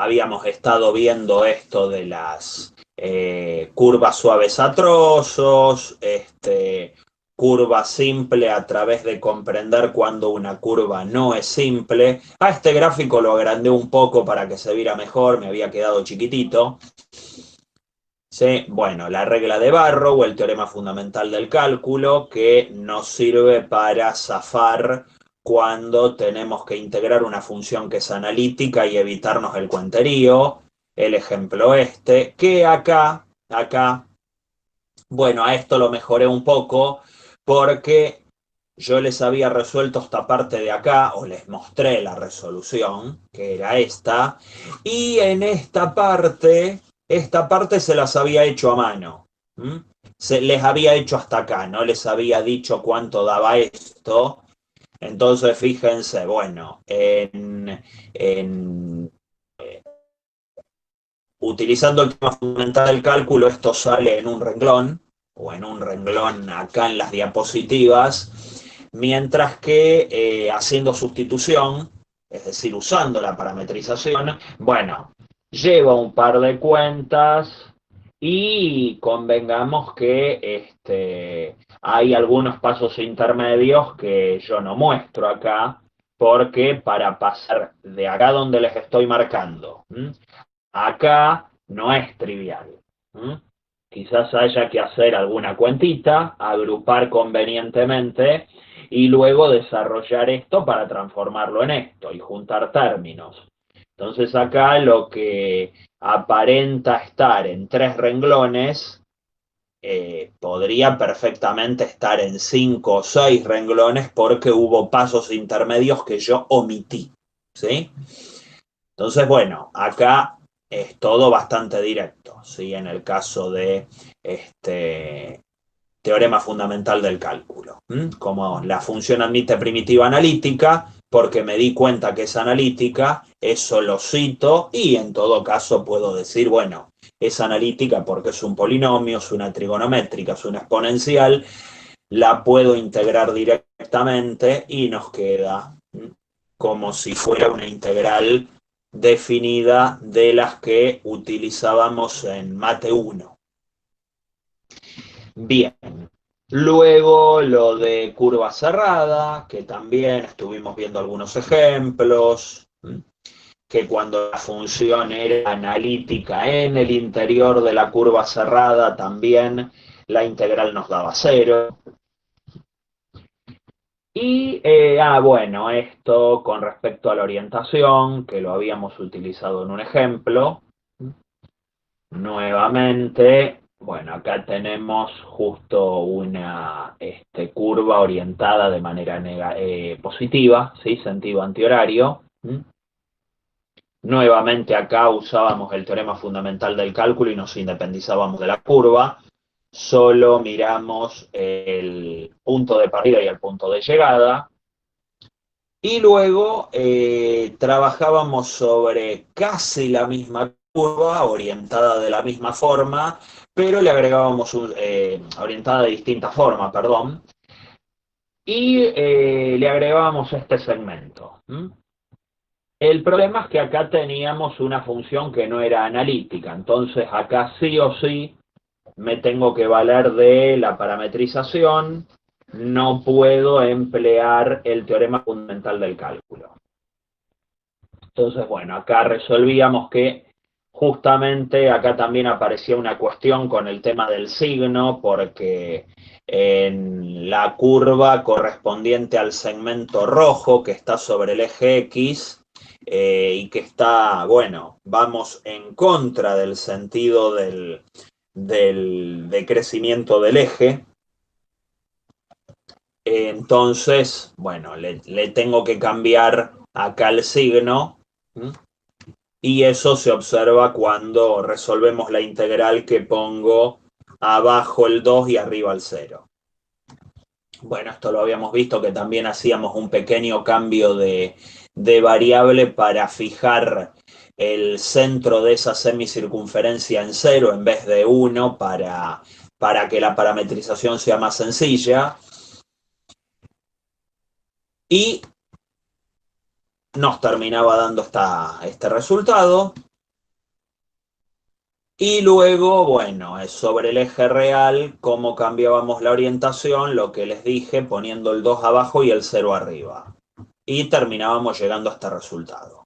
habíamos estado viendo esto de las curvas suaves a trozos, curva simple a través de comprender cuando una curva no es simple. A este gráfico lo agrandé un poco para que se viera mejor, me había quedado chiquitito. Sí, bueno, la regla de Barrow o el teorema fundamental del cálculo que nos sirve para zafar cuando tenemos que integrar una función que es analítica y evitarnos el cuenterío. El ejemplo que acá, bueno, a esto lo mejoré un poco porque yo les había resuelto esta parte de acá, o les mostré la resolución, que era esta, y en esta parte se las había hecho a mano. Les había hecho hasta acá, no les había dicho cuánto daba esto. Entonces, fíjense, bueno, utilizando el tema fundamental del cálculo, esto sale en un renglón, o en un renglón acá en las diapositivas, mientras que haciendo sustitución, es decir, usando la parametrización, bueno, lleva un par de cuentas y convengamos que hay algunos pasos intermedios que yo no muestro acá, porque para pasar de acá donde les estoy marcando, acá no es trivial. Quizás haya que hacer alguna cuentita, agrupar convenientemente y luego desarrollar esto para transformarlo en esto y juntar términos. Entonces acá lo que aparenta estar en 3 renglones podría perfectamente estar en 5 o 6 renglones porque hubo pasos intermedios que yo omití. ¿Sí? Entonces, bueno, acá es todo bastante directo, ¿sí? En el caso de teorema fundamental del cálculo. Como la función admite primitiva analítica, porque me di cuenta que es analítica, eso lo cito y en todo caso puedo decir, bueno, es analítica porque es un polinomio, es una trigonométrica, es una exponencial, la puedo integrar directamente y nos queda como si fuera una integral definida de las que utilizábamos en Mate 1. Bien, luego lo de curva cerrada, que también estuvimos viendo algunos ejemplos, que cuando la función era analítica en el interior de la curva cerrada también la integral nos daba 0. Y, bueno, esto con respecto a la orientación, que lo habíamos utilizado en un ejemplo. Nuevamente, bueno, acá tenemos justo una curva orientada de manera positiva, ¿sí? Sentido antihorario. Nuevamente acá usábamos el teorema fundamental del cálculo y nos independizábamos de la curva. Solo miramos el punto de partida y el punto de llegada. Y luego trabajábamos sobre casi la misma curva, orientada de la misma forma, pero le agregábamos orientada de distinta forma, perdón, y le agregábamos este segmento. El problema es que acá teníamos una función que no era analítica, entonces acá sí o sí me tengo que valer de la parametrización, no puedo emplear el teorema fundamental del cálculo. Entonces, bueno, acá resolvíamos que justamente acá también aparecía una cuestión con el tema del signo, porque en la curva correspondiente al segmento rojo que está sobre el eje X y que está, bueno, vamos en contra del sentido del decrecimiento del eje. Entonces, bueno, le tengo que cambiar acá el signo. Y eso se observa cuando resolvemos la integral que pongo abajo el 2 y arriba el 0. Bueno, esto lo habíamos visto que también hacíamos un pequeño cambio de variable para fijar el centro de esa semicircunferencia en 0 en vez de 1 para que la parametrización sea más sencilla. Y nos terminaba dando este resultado. Y luego, bueno, sobre el eje real, cómo cambiábamos la orientación, lo que les dije, poniendo el 2 abajo y el 0 arriba. Y terminábamos llegando a este resultado.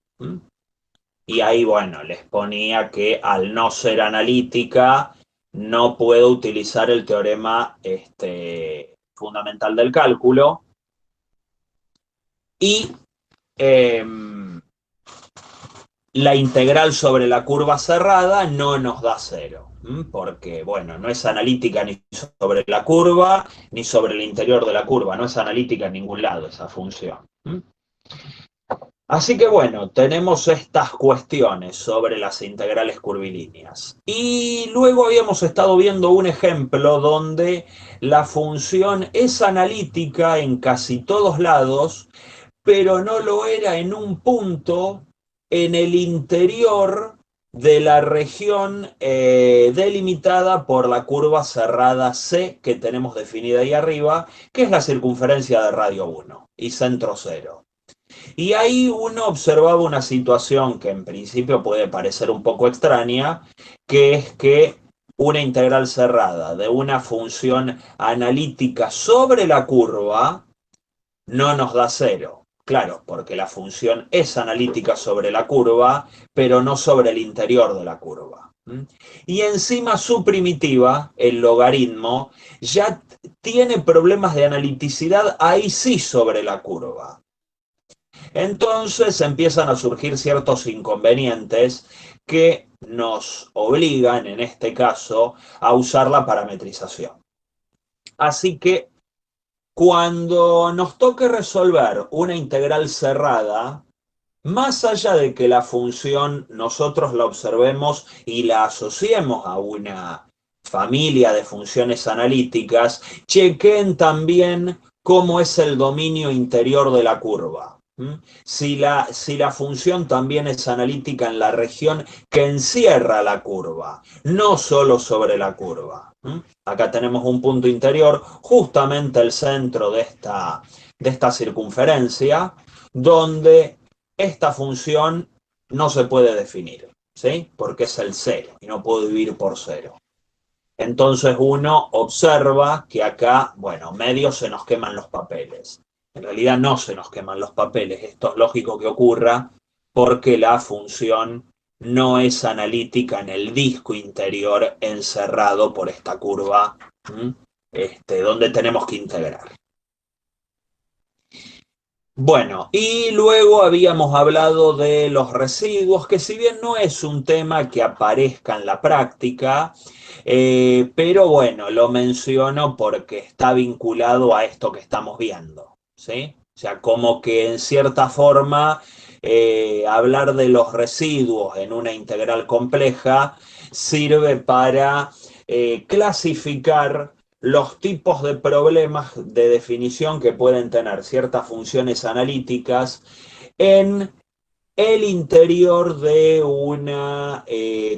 Y ahí, bueno, les ponía que al no ser analítica, no puedo utilizar el teorema fundamental del cálculo. Y la integral sobre la curva cerrada no nos da 0, porque, bueno, no es analítica ni sobre la curva, ni sobre el interior de la curva, no es analítica en ningún lado esa función. Así que, bueno, tenemos estas cuestiones sobre las integrales curvilíneas. Y luego habíamos estado viendo un ejemplo donde la función es analítica en casi todos lados, pero no lo era en un punto en el interior de la región delimitada por la curva cerrada C que tenemos definida ahí arriba, que es la circunferencia de radio 1 y centro 0. Y ahí uno observaba una situación que en principio puede parecer un poco extraña, que es que una integral cerrada de una función analítica sobre la curva no nos da 0. Claro, porque la función es analítica sobre la curva, pero no sobre el interior de la curva. Y encima su primitiva, el logaritmo, ya tiene problemas de analiticidad ahí sí sobre la curva. Entonces empiezan a surgir ciertos inconvenientes que nos obligan, en este caso, a usar la parametrización. Así que cuando nos toque resolver una integral cerrada, más allá de que la función nosotros la observemos y la asociemos a una familia de funciones analíticas, chequen también cómo es el dominio interior de la curva. Si la función también es analítica en la región que encierra la curva, no solo sobre la curva. Acá tenemos un punto interior, justamente el centro de esta circunferencia, donde esta función no se puede definir, ¿sí? Porque es el 0 y no puedo dividir por 0. Entonces uno observa que acá, bueno, medio se nos queman los papeles. En realidad no se nos queman los papeles, esto es lógico que ocurra porque la función no es analítica en el disco interior encerrado por esta curva, donde tenemos que integrar. Bueno, y luego habíamos hablado de los residuos, que si bien no es un tema que aparezca en la práctica, pero bueno, lo menciono porque está vinculado a esto que estamos viendo, ¿sí? O sea, como que en cierta forma hablar de los residuos en una integral compleja sirve para clasificar los tipos de problemas de definición que pueden tener ciertas funciones analíticas en el interior de una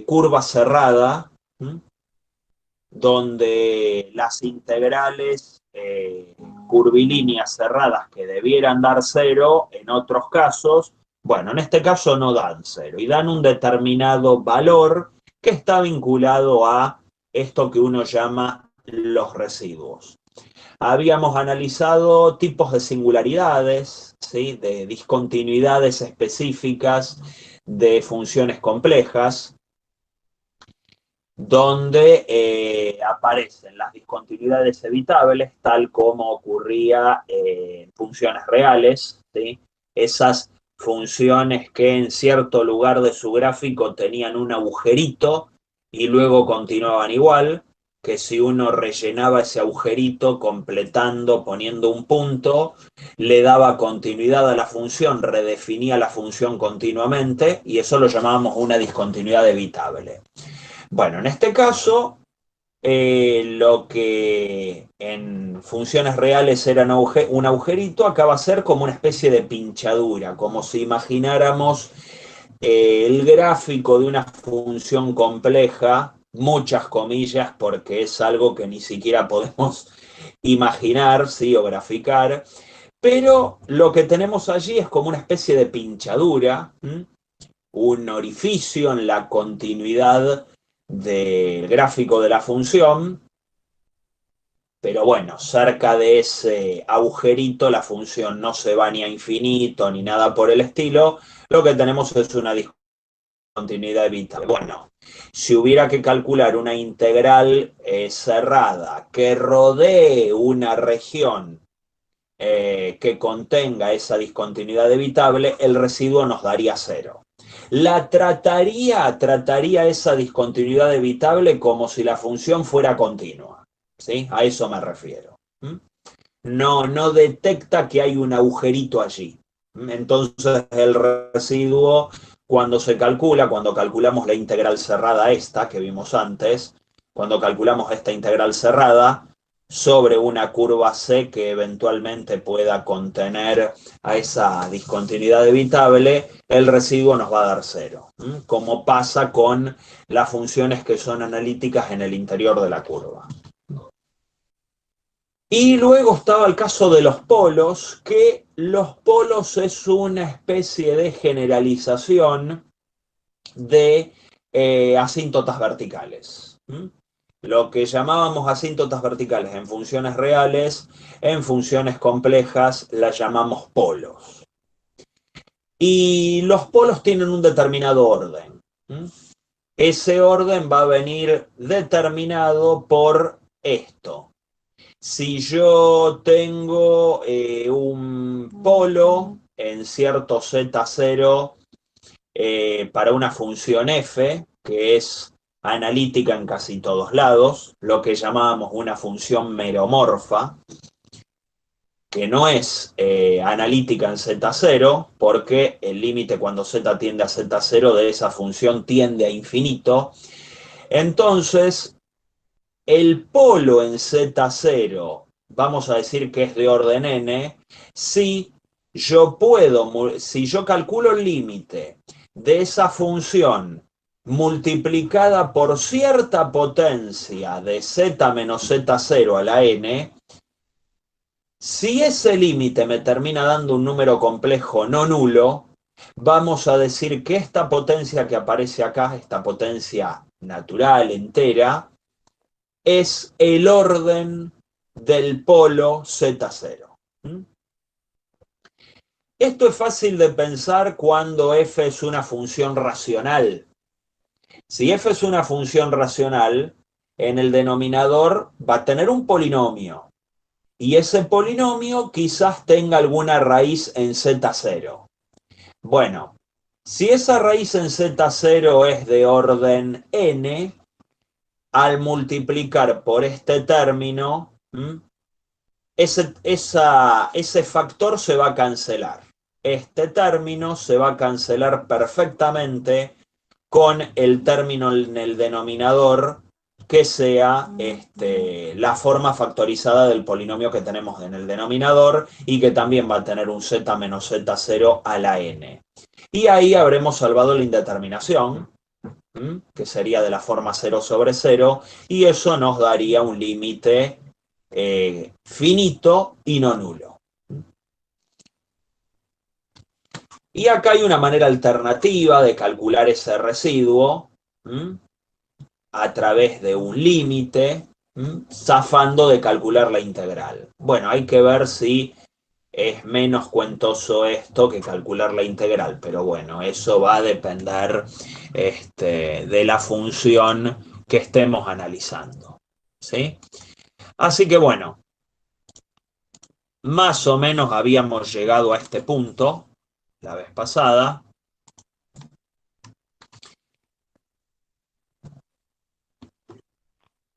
curva cerrada, donde las integrales curvilíneas cerradas que debieran dar 0, en otros casos, bueno, en este caso no dan 0 y dan un determinado valor que está vinculado a esto que uno llama los residuos. Habíamos analizado tipos de singularidades, ¿sí? De discontinuidades específicas de funciones complejas, donde aparecen las discontinuidades evitables, tal como ocurría en funciones reales, ¿sí? Esas funciones que en cierto lugar de su gráfico tenían un agujerito y luego continuaban igual, que si uno rellenaba ese agujerito completando, poniendo un punto, le daba continuidad a la función, redefinía la función continuamente, y eso lo llamábamos una discontinuidad evitable. Bueno, en este caso, lo que en funciones reales era un agujerito, acá va a ser como una especie de pinchadura, como si imagináramos el gráfico de una función compleja, muchas comillas, porque es algo que ni siquiera podemos imaginar, ¿sí? O graficar, pero lo que tenemos allí es como una especie de pinchadura, un orificio en la continuidad del gráfico de la función, pero bueno, cerca de ese agujerito la función no se va ni a infinito ni nada por el estilo, lo que tenemos es una discontinuidad evitable. Bueno, si hubiera que calcular una integral cerrada que rodee una región que contenga esa discontinuidad evitable, el residuo nos daría cero. Trataría esa discontinuidad evitable como si la función fuera continua. ¿Sí? A eso me refiero. No detecta que hay un agujerito allí. Entonces el residuo, cuando calculamos la integral cerrada esta que vimos antes, cuando calculamos esta integral cerrada sobre una curva C que eventualmente pueda contener a esa discontinuidad evitable, el residuo nos va a dar cero, como pasa con las funciones que son analíticas en el interior de la curva. Y luego estaba el caso de los polos, que los polos es una especie de generalización de asíntotas verticales. Lo que llamábamos asíntotas verticales en funciones reales, en funciones complejas las llamamos polos. Y los polos tienen un determinado orden. Ese orden va a venir determinado por esto. Si yo tengo un polo en cierto Z0 para una función f, que es analítica en casi todos lados, lo que llamábamos una función meromorfa, que no es analítica en Z0, porque el límite cuando Z tiende a Z0 de esa función tiende a infinito. Entonces, el polo en Z0, vamos a decir que es de orden n, si yo calculo el límite de esa función multiplicada por cierta potencia de z menos z0 a la n, si ese límite me termina dando un número complejo no nulo, vamos a decir que esta potencia que aparece acá, esta potencia natural entera, es el orden del polo Z0. Esto es fácil de pensar cuando f es una función racional. Si f es una función racional, en el denominador va a tener un polinomio. Y ese polinomio quizás tenga alguna raíz en Z0. Bueno, si esa raíz en Z0 es de orden n, al multiplicar por este término, ese factor se va a cancelar. Este término se va a cancelar perfectamente con el término en el denominador que sea la forma factorizada del polinomio que tenemos en el denominador y que también va a tener un z menos z0 a la n. Y ahí habremos salvado la indeterminación, que sería de la forma 0 sobre 0, y eso nos daría un límite finito y no nulo. Y acá hay una manera alternativa de calcular ese residuo a través de un límite, zafando de calcular la integral. Bueno, hay que ver si es menos cuentoso esto que calcular la integral, pero bueno, eso va a depender de la función que estemos analizando, ¿sí? Así que bueno, más o menos habíamos llegado a este punto la vez pasada.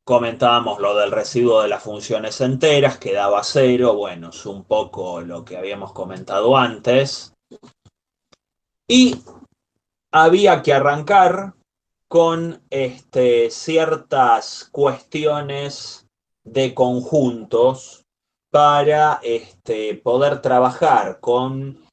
Comentábamos lo del residuo de las funciones enteras, que daba 0, bueno, es un poco lo que habíamos comentado antes. Y había que arrancar con ciertas cuestiones de conjuntos para poder trabajar con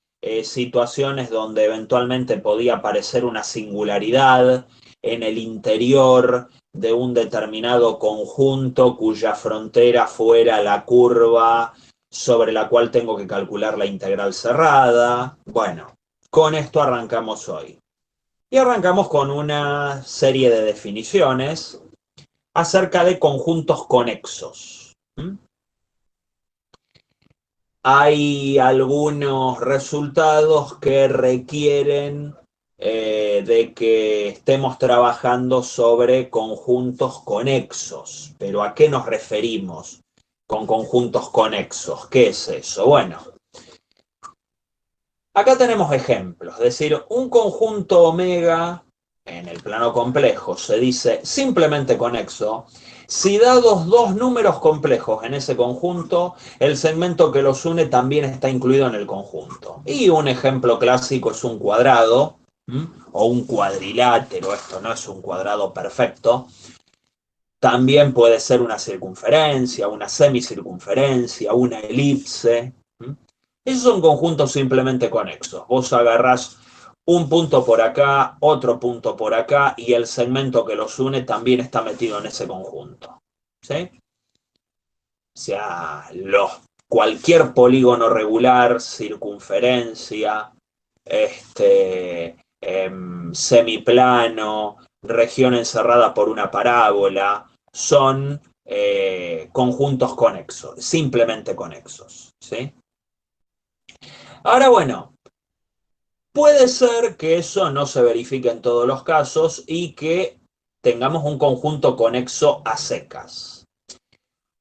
situaciones donde eventualmente podía aparecer una singularidad en el interior de un determinado conjunto cuya frontera fuera la curva sobre la cual tengo que calcular la integral cerrada. Bueno, con esto arrancamos hoy. Y arrancamos con una serie de definiciones acerca de conjuntos conexos. Hay algunos resultados que requieren de que estemos trabajando sobre conjuntos conexos. ¿Pero a qué nos referimos con conjuntos conexos? ¿Qué es eso? Bueno, acá tenemos ejemplos. Es decir, un conjunto omega en el plano complejo se dice simplemente conexo si dados dos números complejos en ese conjunto, el segmento que los une también está incluido en el conjunto. Y un ejemplo clásico es un cuadrado, o un cuadrilátero. Esto no es un cuadrado perfecto. También puede ser una circunferencia, una semicircunferencia, una elipse. Esos son conjuntos simplemente conexos. Vos agarrás un punto por acá, otro punto por acá, y el segmento que los une también está metido en ese conjunto. ¿Sí? O sea, cualquier polígono regular, circunferencia, semiplano, región encerrada por una parábola, son conjuntos conexos, simplemente conexos. ¿Sí? Ahora, bueno, puede ser que eso no se verifique en todos los casos y que tengamos un conjunto conexo a secas.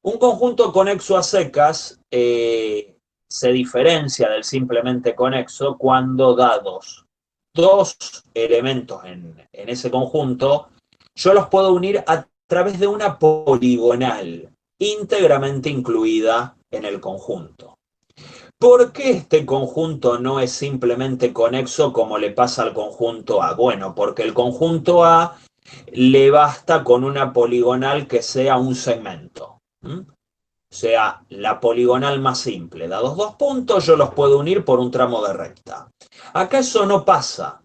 Un conjunto conexo a secas se diferencia del simplemente conexo cuando dados dos elementos en ese conjunto, yo los puedo unir a través de una poligonal íntegramente incluida en el conjunto. ¿Por qué este conjunto no es simplemente conexo como le pasa al conjunto A? Bueno, porque el conjunto A le basta con una poligonal que sea un segmento. O sea, la poligonal más simple. Dados dos puntos, yo los puedo unir por un tramo de recta. Acá eso no pasa.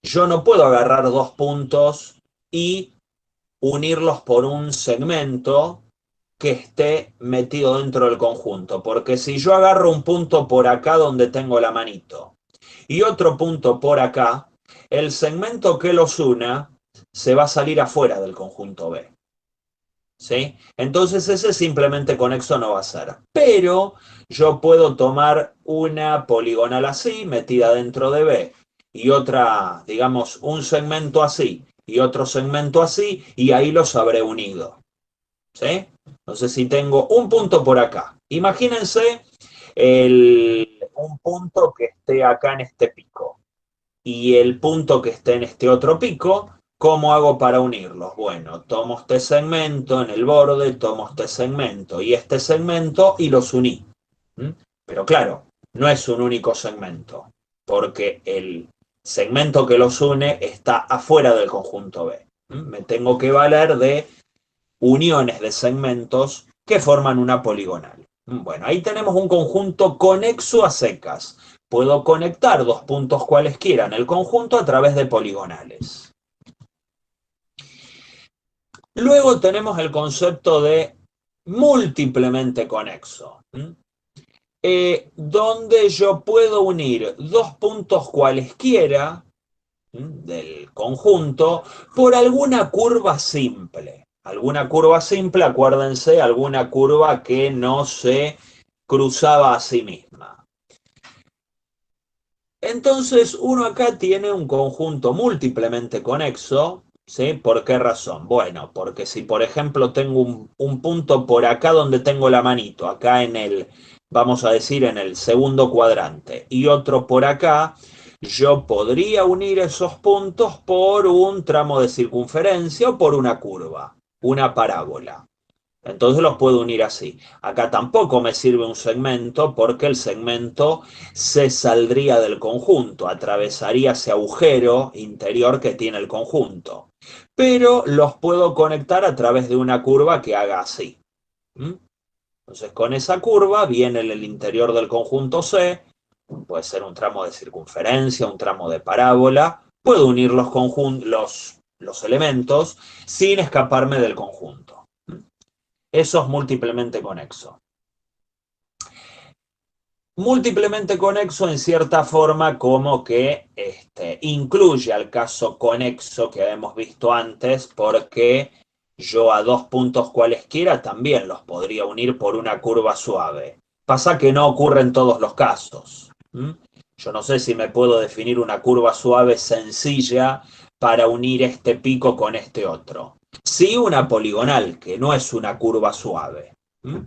Yo no puedo agarrar dos puntos y unirlos por un segmento que esté metido dentro del conjunto. Porque si yo agarro un punto por acá donde tengo la manito y otro punto por acá, el segmento que los una se va a salir afuera del conjunto B. ¿Sí? Entonces ese simplemente conexo no va a ser. Pero yo puedo tomar una poligonal así, metida dentro de B, y otra, digamos, un segmento así, y otro segmento así, y ahí los habré unido. ¿Sí? Entonces si tengo un punto por acá, imagínense un punto que esté acá en este pico, y el punto que esté en este otro pico. ¿Cómo hago para unirlos? Bueno, tomo este segmento en el borde, tomo este segmento y los uní. Pero claro, no es un único segmento, porque el segmento que los une está afuera del conjunto B. Me tengo que valer de uniones de segmentos que forman una poligonal. Bueno, ahí tenemos un conjunto conexo a secas. Puedo conectar dos puntos cualesquiera en el conjunto a través de poligonales. Luego tenemos el concepto de múltiplemente conexo, donde yo puedo unir dos puntos cualesquiera del conjunto por alguna curva simple. Alguna curva simple, acuérdense, alguna curva que no se cruzaba a sí misma. Entonces uno acá tiene un conjunto múltiplemente conexo. ¿Sí? ¿Por qué razón? Bueno, porque si por ejemplo tengo un punto por acá donde tengo la manito, acá en el, vamos a decir, en el segundo cuadrante, y otro por acá, yo podría unir esos puntos por un tramo de circunferencia o por una curva, una parábola. Entonces los puedo unir así. Acá tampoco me sirve un segmento porque el segmento se saldría del conjunto, atravesaría ese agujero interior que tiene el conjunto. Pero los puedo conectar a través de una curva que haga así. Entonces con esa curva viene el interior del conjunto C, puede ser un tramo de circunferencia, un tramo de parábola, puedo unir los elementos sin escaparme del conjunto. Eso es múltiplemente conexo. Múltiplemente conexo en cierta forma como que incluye al caso conexo que hemos visto antes, porque yo a dos puntos cualesquiera también los podría unir por una curva suave. Pasa que no ocurre en todos los casos. ¿Mm? Yo no sé si me puedo definir una curva suave sencilla para unir este pico con este otro. Sí, una poligonal, que no es una curva suave. ¿Mm?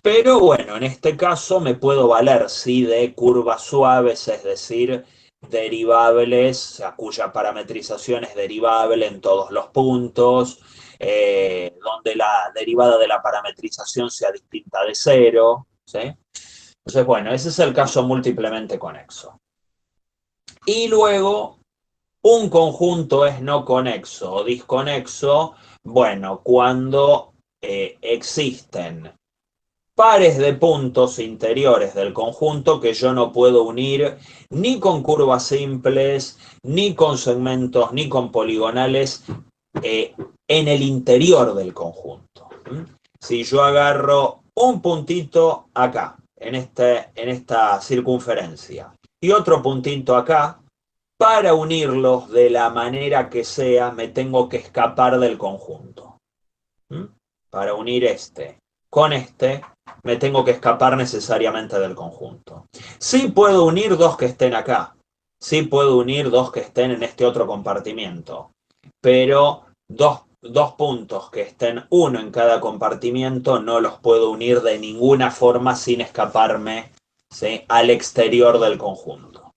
Pero bueno, en este caso me puedo valer, sí, de curvas suaves, es decir, derivables, a cuya parametrización es derivable en todos los puntos, donde la derivada de la parametrización sea distinta de cero, ¿sí? Entonces, bueno, ese es el caso múltiplemente conexo. Y luego, un conjunto es no conexo o disconexo, bueno, cuando existen pares de puntos interiores del conjunto que yo no puedo unir ni con curvas simples, ni con segmentos, ni con poligonales en el interior del conjunto. Si yo agarro un puntito acá, en esta circunferencia, y otro puntito acá, para unirlos de la manera que sea, me tengo que escapar del conjunto. Para unir este con este, me tengo que escapar necesariamente del conjunto. Sí puedo unir dos que estén acá, sí puedo unir dos que estén en este otro compartimiento, pero dos puntos que estén uno en cada compartimiento no los puedo unir de ninguna forma sin escaparme, ¿sí?, al exterior del conjunto.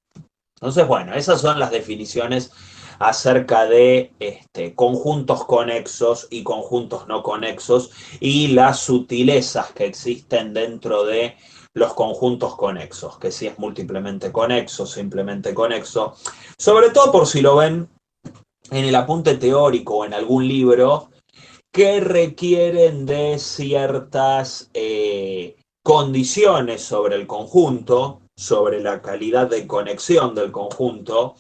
Entonces, bueno, esas son las definiciones acerca de conjuntos conexos y conjuntos no conexos y las sutilezas que existen dentro de los conjuntos conexos, que si es múltiplemente conexo, simplemente conexo, sobre todo por si lo ven en el apunte teórico o en algún libro, que requieren de ciertas condiciones sobre el conjunto, sobre la calidad de conexión del conjunto,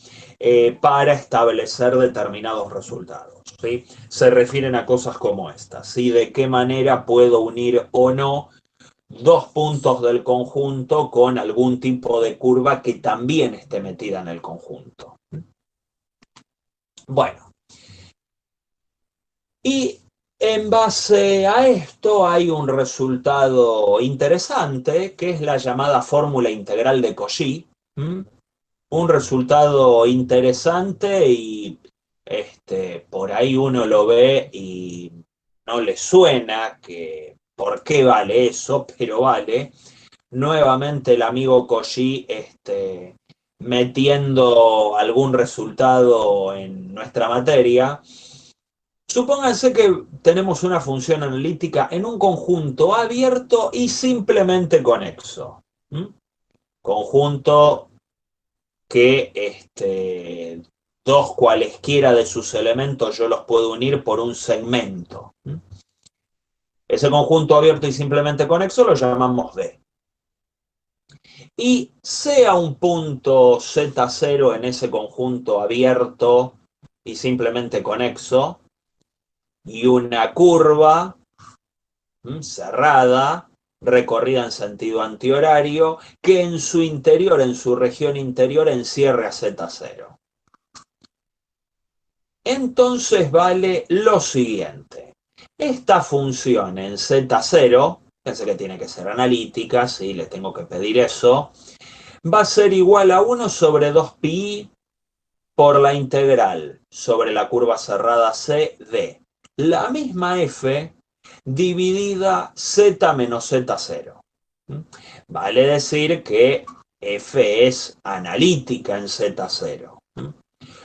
para establecer determinados resultados, ¿sí? Se refieren a cosas como estas, ¿sí? De qué manera puedo unir o no dos puntos del conjunto con algún tipo de curva que también esté metida en el conjunto. Bueno, y en base a esto hay un resultado interesante, que es la llamada fórmula integral de Cauchy. Un resultado interesante y por ahí uno lo ve y no le suena que por qué vale eso, pero vale. Nuevamente el amigo Cauchy metiendo algún resultado en nuestra materia. Supónganse que tenemos una función analítica en un conjunto abierto y simplemente conexo. Conjunto que dos cualesquiera de sus elementos yo los puedo unir por un segmento. Ese conjunto abierto y simplemente conexo lo llamamos D. Y sea un punto Z0 en ese conjunto abierto y simplemente conexo, y una curva cerrada, recorrida en sentido antihorario, que en su interior, en su región interior, encierre a Z0. Entonces vale lo siguiente. Esta función en Z0, pensé que tiene que ser analítica, sí, le tengo que pedir eso, va a ser igual a 1 sobre 2pi por la integral sobre la curva cerrada C de la misma f dividida z menos z0. Vale decir que f es analítica en z0.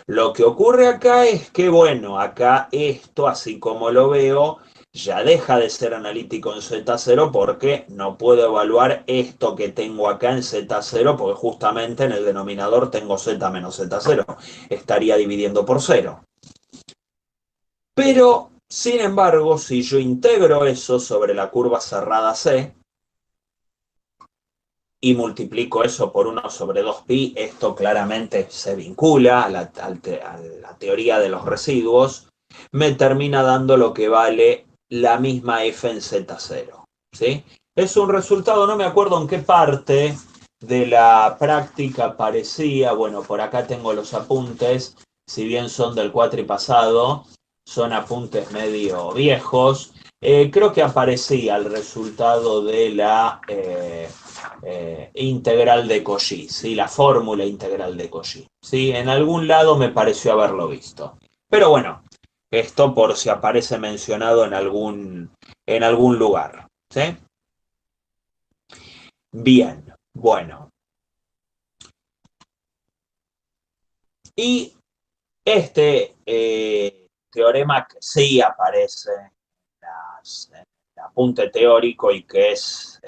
Lo que ocurre acá es que, bueno, acá esto, así como lo veo, ya deja de ser analítico en Z0 porque no puedo evaluar esto que tengo acá en Z0 porque justamente en el denominador tengo Z menos Z0. Estaría dividiendo por 0. Pero, sin embargo, si yo integro eso sobre la curva cerrada C y multiplico eso por 1 sobre 2pi, esto claramente se vincula a la teoría de los residuos, me termina dando lo que vale la misma f en Z0, ¿sí? Es un resultado, no me acuerdo en qué parte de la práctica aparecía. Bueno, por acá tengo los apuntes, si bien son del cuatripasado, son apuntes medio viejos. Creo que aparecía el resultado de la integral de Cauchy, ¿sí? La fórmula integral de Cauchy, ¿sí? En algún lado me pareció haberlo visto. Pero bueno, esto por si aparece mencionado en algún lugar, ¿sí? Bien, bueno. Y este teorema que sí aparece en el apunte teórico y que es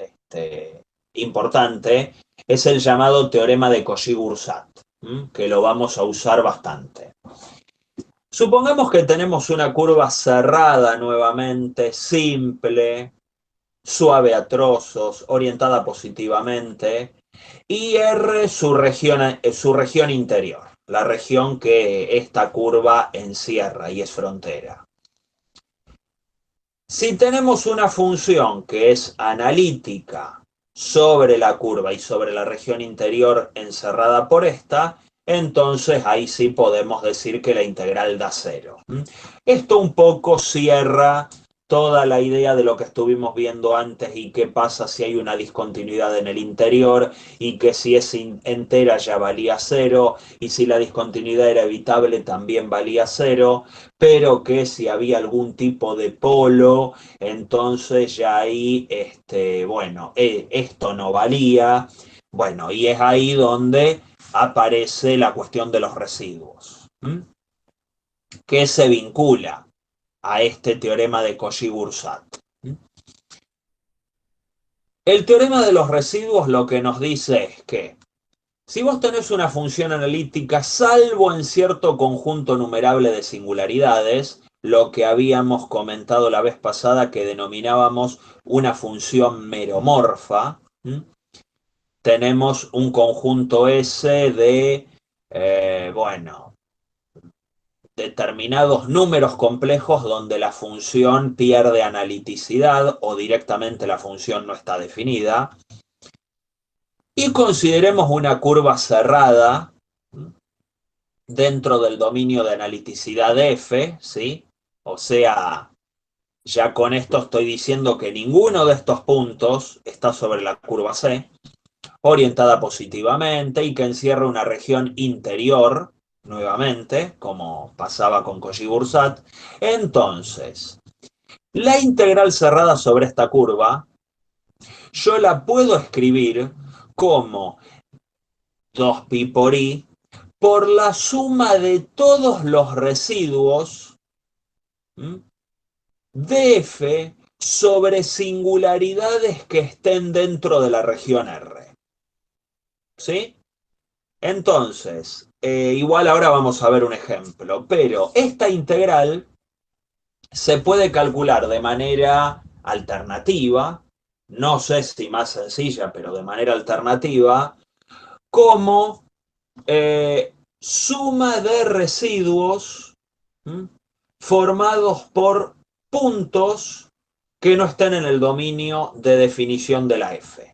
importante, es el llamado teorema de Cauchy-Boursat, que lo vamos a usar bastante. Supongamos que tenemos una curva cerrada nuevamente, simple, suave a trozos, orientada positivamente, y R su región interior, la región que esta curva encierra y es frontera. Si tenemos una función que es analítica sobre la curva y sobre la región interior encerrada por esta, entonces ahí sí podemos decir que la integral da cero. Esto un poco cierra toda la idea de lo que estuvimos viendo antes y qué pasa si hay una discontinuidad en el interior y que si es entera ya valía cero y si la discontinuidad era evitable también valía cero, pero que si había algún tipo de polo, entonces ya ahí, bueno, esto no valía. Bueno, y es ahí donde aparece la cuestión de los residuos, que se vincula a este teorema de Cauchy-Boursat. El teorema de los residuos lo que nos dice es que si vos tenés una función analítica, salvo en cierto conjunto numerable de singularidades, lo que habíamos comentado la vez pasada que denominábamos una función meromorfa, tenemos un conjunto S de, bueno, determinados números complejos donde la función pierde analiticidad o directamente la función no está definida. Y consideremos una curva cerrada dentro del dominio de analiticidad F, ¿sí? O sea, ya con esto estoy diciendo que ninguno de estos puntos está sobre la curva C, orientada positivamente y que encierra una región interior, nuevamente, como pasaba con Cauchy-Boursat. Entonces, la integral cerrada sobre esta curva, yo la puedo escribir como 2pi por i por la suma de todos los residuos de f sobre singularidades que estén dentro de la región R. ¿Sí? Entonces, igual ahora vamos a ver un ejemplo, pero esta integral se puede calcular de manera alternativa, no sé si más sencilla, pero de manera alternativa, como suma de residuos formados por puntos que no estén en el dominio de definición de la F.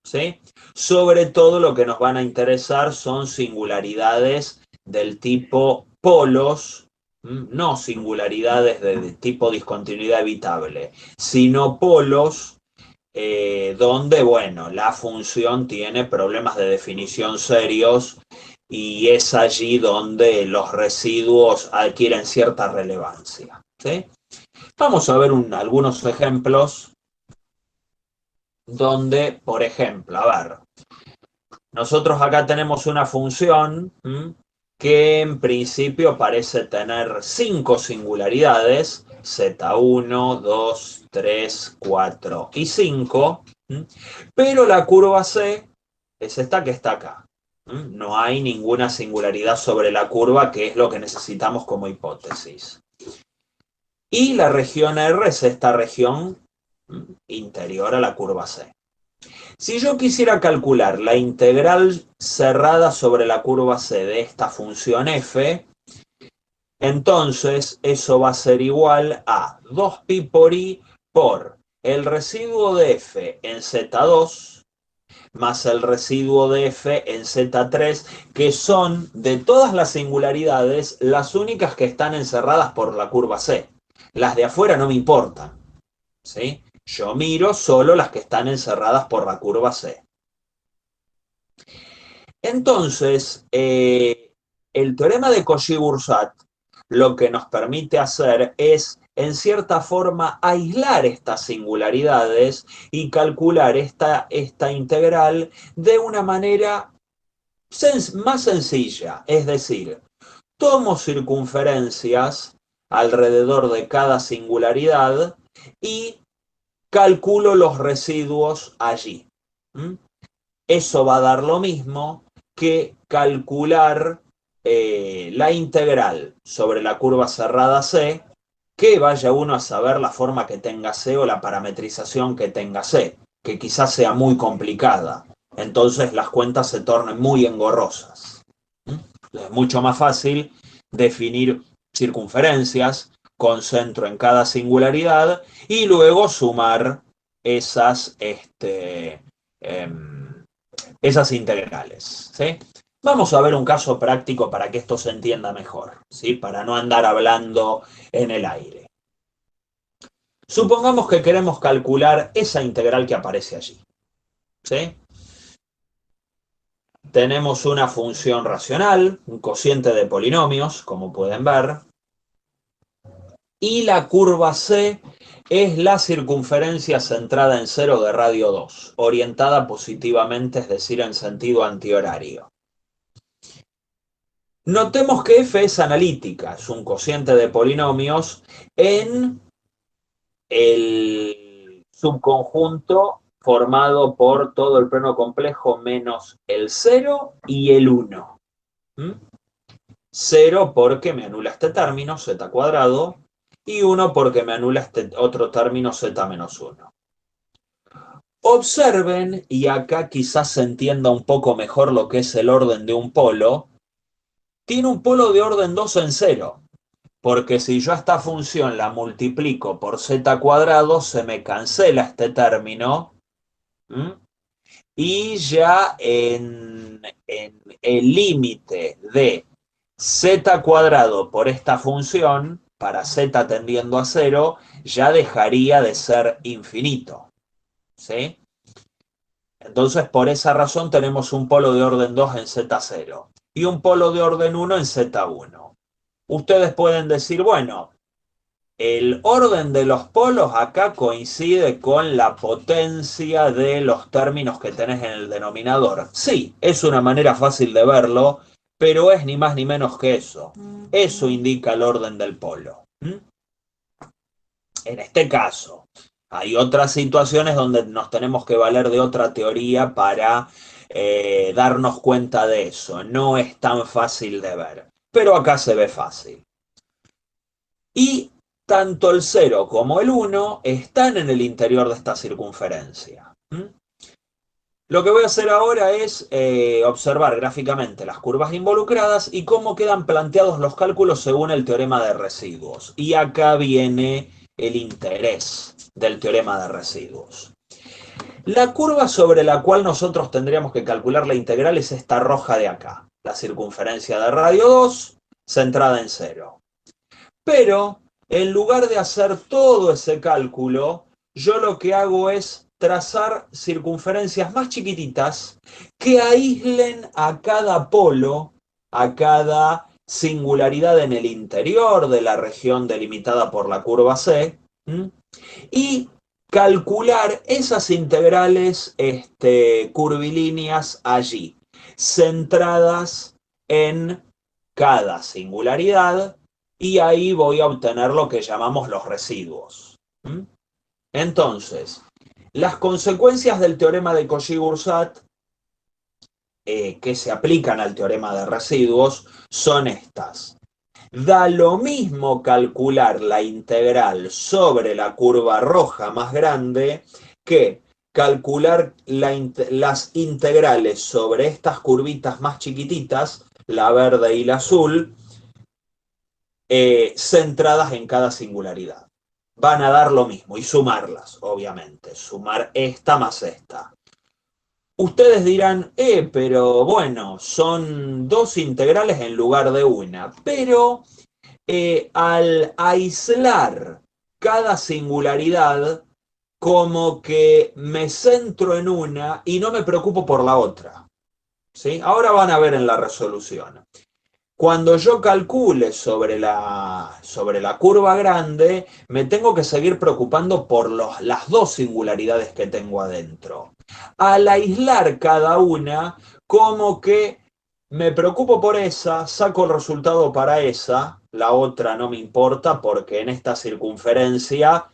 ¿Sí? Sobre todo lo que nos van a interesar son singularidades del tipo polos, no singularidades de tipo discontinuidad evitable, sino polos donde, bueno, la función tiene problemas de definición serios y es allí donde los residuos adquieren cierta relevancia. ¿Sí? Vamos a ver algunos ejemplos donde, por ejemplo, a ver, nosotros acá tenemos una función que en principio parece tener 5 singularidades, z1, 2, 3, 4 y 5, pero la curva C es esta que está acá. No hay ninguna singularidad sobre la curva, que es lo que necesitamos como hipótesis. Y la región R es esta región interior a la curva C. Si yo quisiera calcular la integral cerrada sobre la curva C de esta función f, entonces eso va a ser igual a 2pi por i por el residuo de f en Z2 más el residuo de f en Z3, que son de todas las singularidades las únicas que están encerradas por la curva C. Las de afuera no me importan, ¿sí? Yo miro solo las que están encerradas por la curva C. Entonces, el teorema de Cauchy-Boursat lo que nos permite hacer es, en cierta forma, aislar estas singularidades y calcular esta integral de una manera más sencilla. Es decir, tomo circunferencias alrededor de cada singularidad y calculo los residuos allí. Eso va a dar lo mismo que calcular la integral sobre la curva cerrada C, que vaya uno a saber la forma que tenga C o la parametrización que tenga C, que quizás sea muy complicada. Entonces las cuentas se tornen muy engorrosas. Es mucho más fácil definir circunferencias con centro en cada singularidad y luego sumar esas esas integrales, ¿sí? Vamos a ver un caso práctico para que esto se entienda mejor, ¿sí? Para no andar hablando en el aire. Supongamos que queremos calcular esa integral que aparece allí, ¿sí? Tenemos una función racional, un cociente de polinomios, como pueden ver, y la curva C es la circunferencia centrada en 0 de radio 2, orientada positivamente, es decir, en sentido antihorario. Notemos que f es analítica, es un cociente de polinomios en el subconjunto formado por todo el pleno complejo menos el 0 y el 1. 0 porque me anula este término, z cuadrado, y 1 porque me anula este otro término, z menos 1. Observen, y acá quizás se entienda un poco mejor lo que es el orden de un polo, tiene un polo de orden 2 en 0, porque si yo a esta función la multiplico por z cuadrado, se me cancela este término, y ya en el límite de z cuadrado por esta función, para z tendiendo a 0, ya dejaría de ser infinito, ¿sí? Entonces, por esa razón tenemos un polo de orden 2 en z0 y un polo de orden 1 en z1. Ustedes pueden decir, bueno, el orden de los polos acá coincide con la potencia de los términos que tenés en el denominador. Sí, es una manera fácil de verlo, pero es ni más ni menos que eso. Eso indica el orden del polo. En este caso, hay otras situaciones donde nos tenemos que valer de otra teoría para darnos cuenta de eso. No es tan fácil de ver, pero acá se ve fácil. Y tanto el 0 como el 1 están en el interior de esta circunferencia. Lo que voy a hacer ahora es observar gráficamente las curvas involucradas y cómo quedan planteados los cálculos según el teorema de residuos. Y acá viene el interés del teorema de residuos. La curva sobre la cual nosotros tendríamos que calcular la integral es esta roja de acá, la circunferencia de radio 2 centrada en 0. Pero en lugar de hacer todo ese cálculo, yo lo que hago es trazar circunferencias más chiquititas que aíslen a cada polo, a cada singularidad en el interior de la región delimitada por la curva C, y calcular esas integrales curvilíneas allí, centradas en cada singularidad, y ahí voy a obtener lo que llamamos los residuos. Entonces, las consecuencias del teorema de Cauchy-Boursat que se aplican al teorema de residuos son estas. Da lo mismo calcular la integral sobre la curva roja más grande que calcular las integrales sobre estas curvitas más chiquititas, la verde y la azul, centradas en cada singularidad. van a dar lo mismo, y sumarlas, obviamente, sumar esta más esta. Ustedes dirán, pero bueno, son dos integrales en lugar de una, pero al aislar cada singularidad, como que me centro en una y no me preocupo por la otra. ¿Sí? Ahora van a ver en la resolución. Cuando yo calcule sobre la curva grande, me tengo que seguir preocupando por las dos singularidades que tengo adentro. Al aislar cada una, como que me preocupo por esa, saco el resultado para esa, la otra no me importa porque en esta circunferencia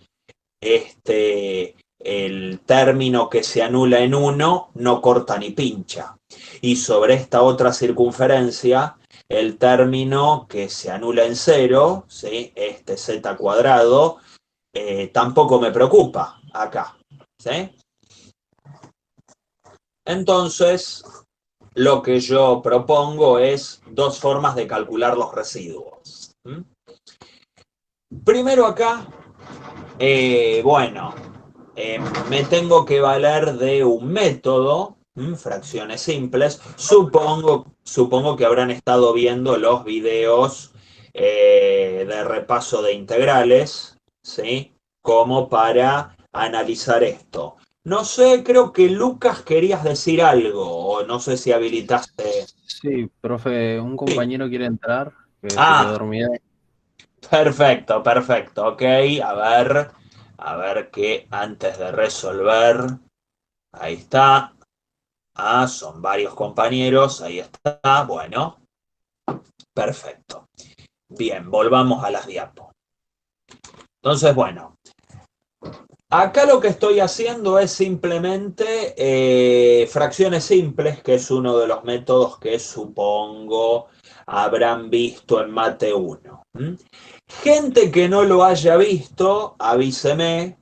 el término que se anula en uno no corta ni pincha. Y sobre esta otra circunferencia, el término que se anula en cero, ¿sí? Este z cuadrado, tampoco me preocupa acá. ¿Sí? Entonces, lo que yo propongo es dos formas de calcular los residuos. ¿Mm? Primero acá, bueno, me tengo que valer de un método, fracciones simples. Supongo que habrán estado viendo los videos de repaso de integrales, ¿sí? Como para analizar esto. No sé, creo que Lucas querías decir algo, o no sé si habilitaste. Sí, profe, un Sí. compañero quiere entrar, que se quedó Ah, dormido. perfecto, perfecto. Ok, a ver que antes de resolver. Ahí está. Ah, son varios compañeros. Ahí está. Bueno, perfecto. Bien, volvamos a las diapos. Entonces, bueno, acá lo que estoy haciendo es simplemente fracciones simples, que es uno de los métodos que supongo habrán visto en Mate 1. Gente que no lo haya visto, avíseme.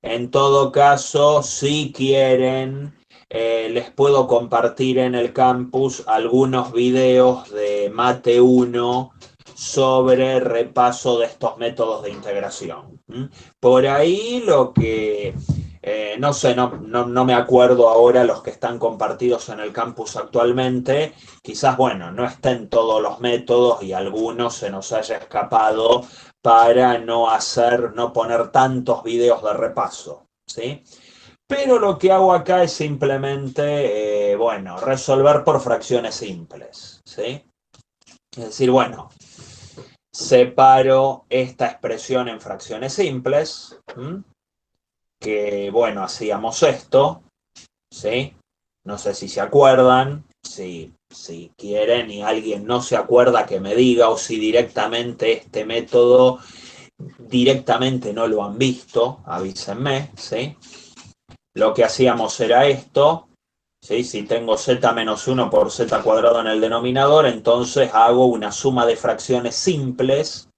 En todo caso, si quieren, les puedo compartir en el campus algunos videos de Mate 1 sobre repaso de estos métodos de integración. Por ahí lo que, no sé, no me acuerdo ahora los que están compartidos en el campus actualmente, quizás, bueno, no estén todos los métodos y algunos se nos haya escapado para no poner tantos videos de repaso, ¿sí? Pero lo que hago acá es simplemente, bueno, resolver por fracciones simples, ¿sí? Es decir, bueno, separo esta expresión en fracciones simples, que, bueno, hacíamos esto, ¿sí? No sé si se acuerdan, si quieren y alguien no se acuerda que me diga, o si directamente este método directamente no lo han visto, avísenme, ¿sí? Lo que hacíamos era esto, ¿sí? Si tengo z menos 1 por z cuadrado en el denominador, entonces hago una suma de fracciones simples,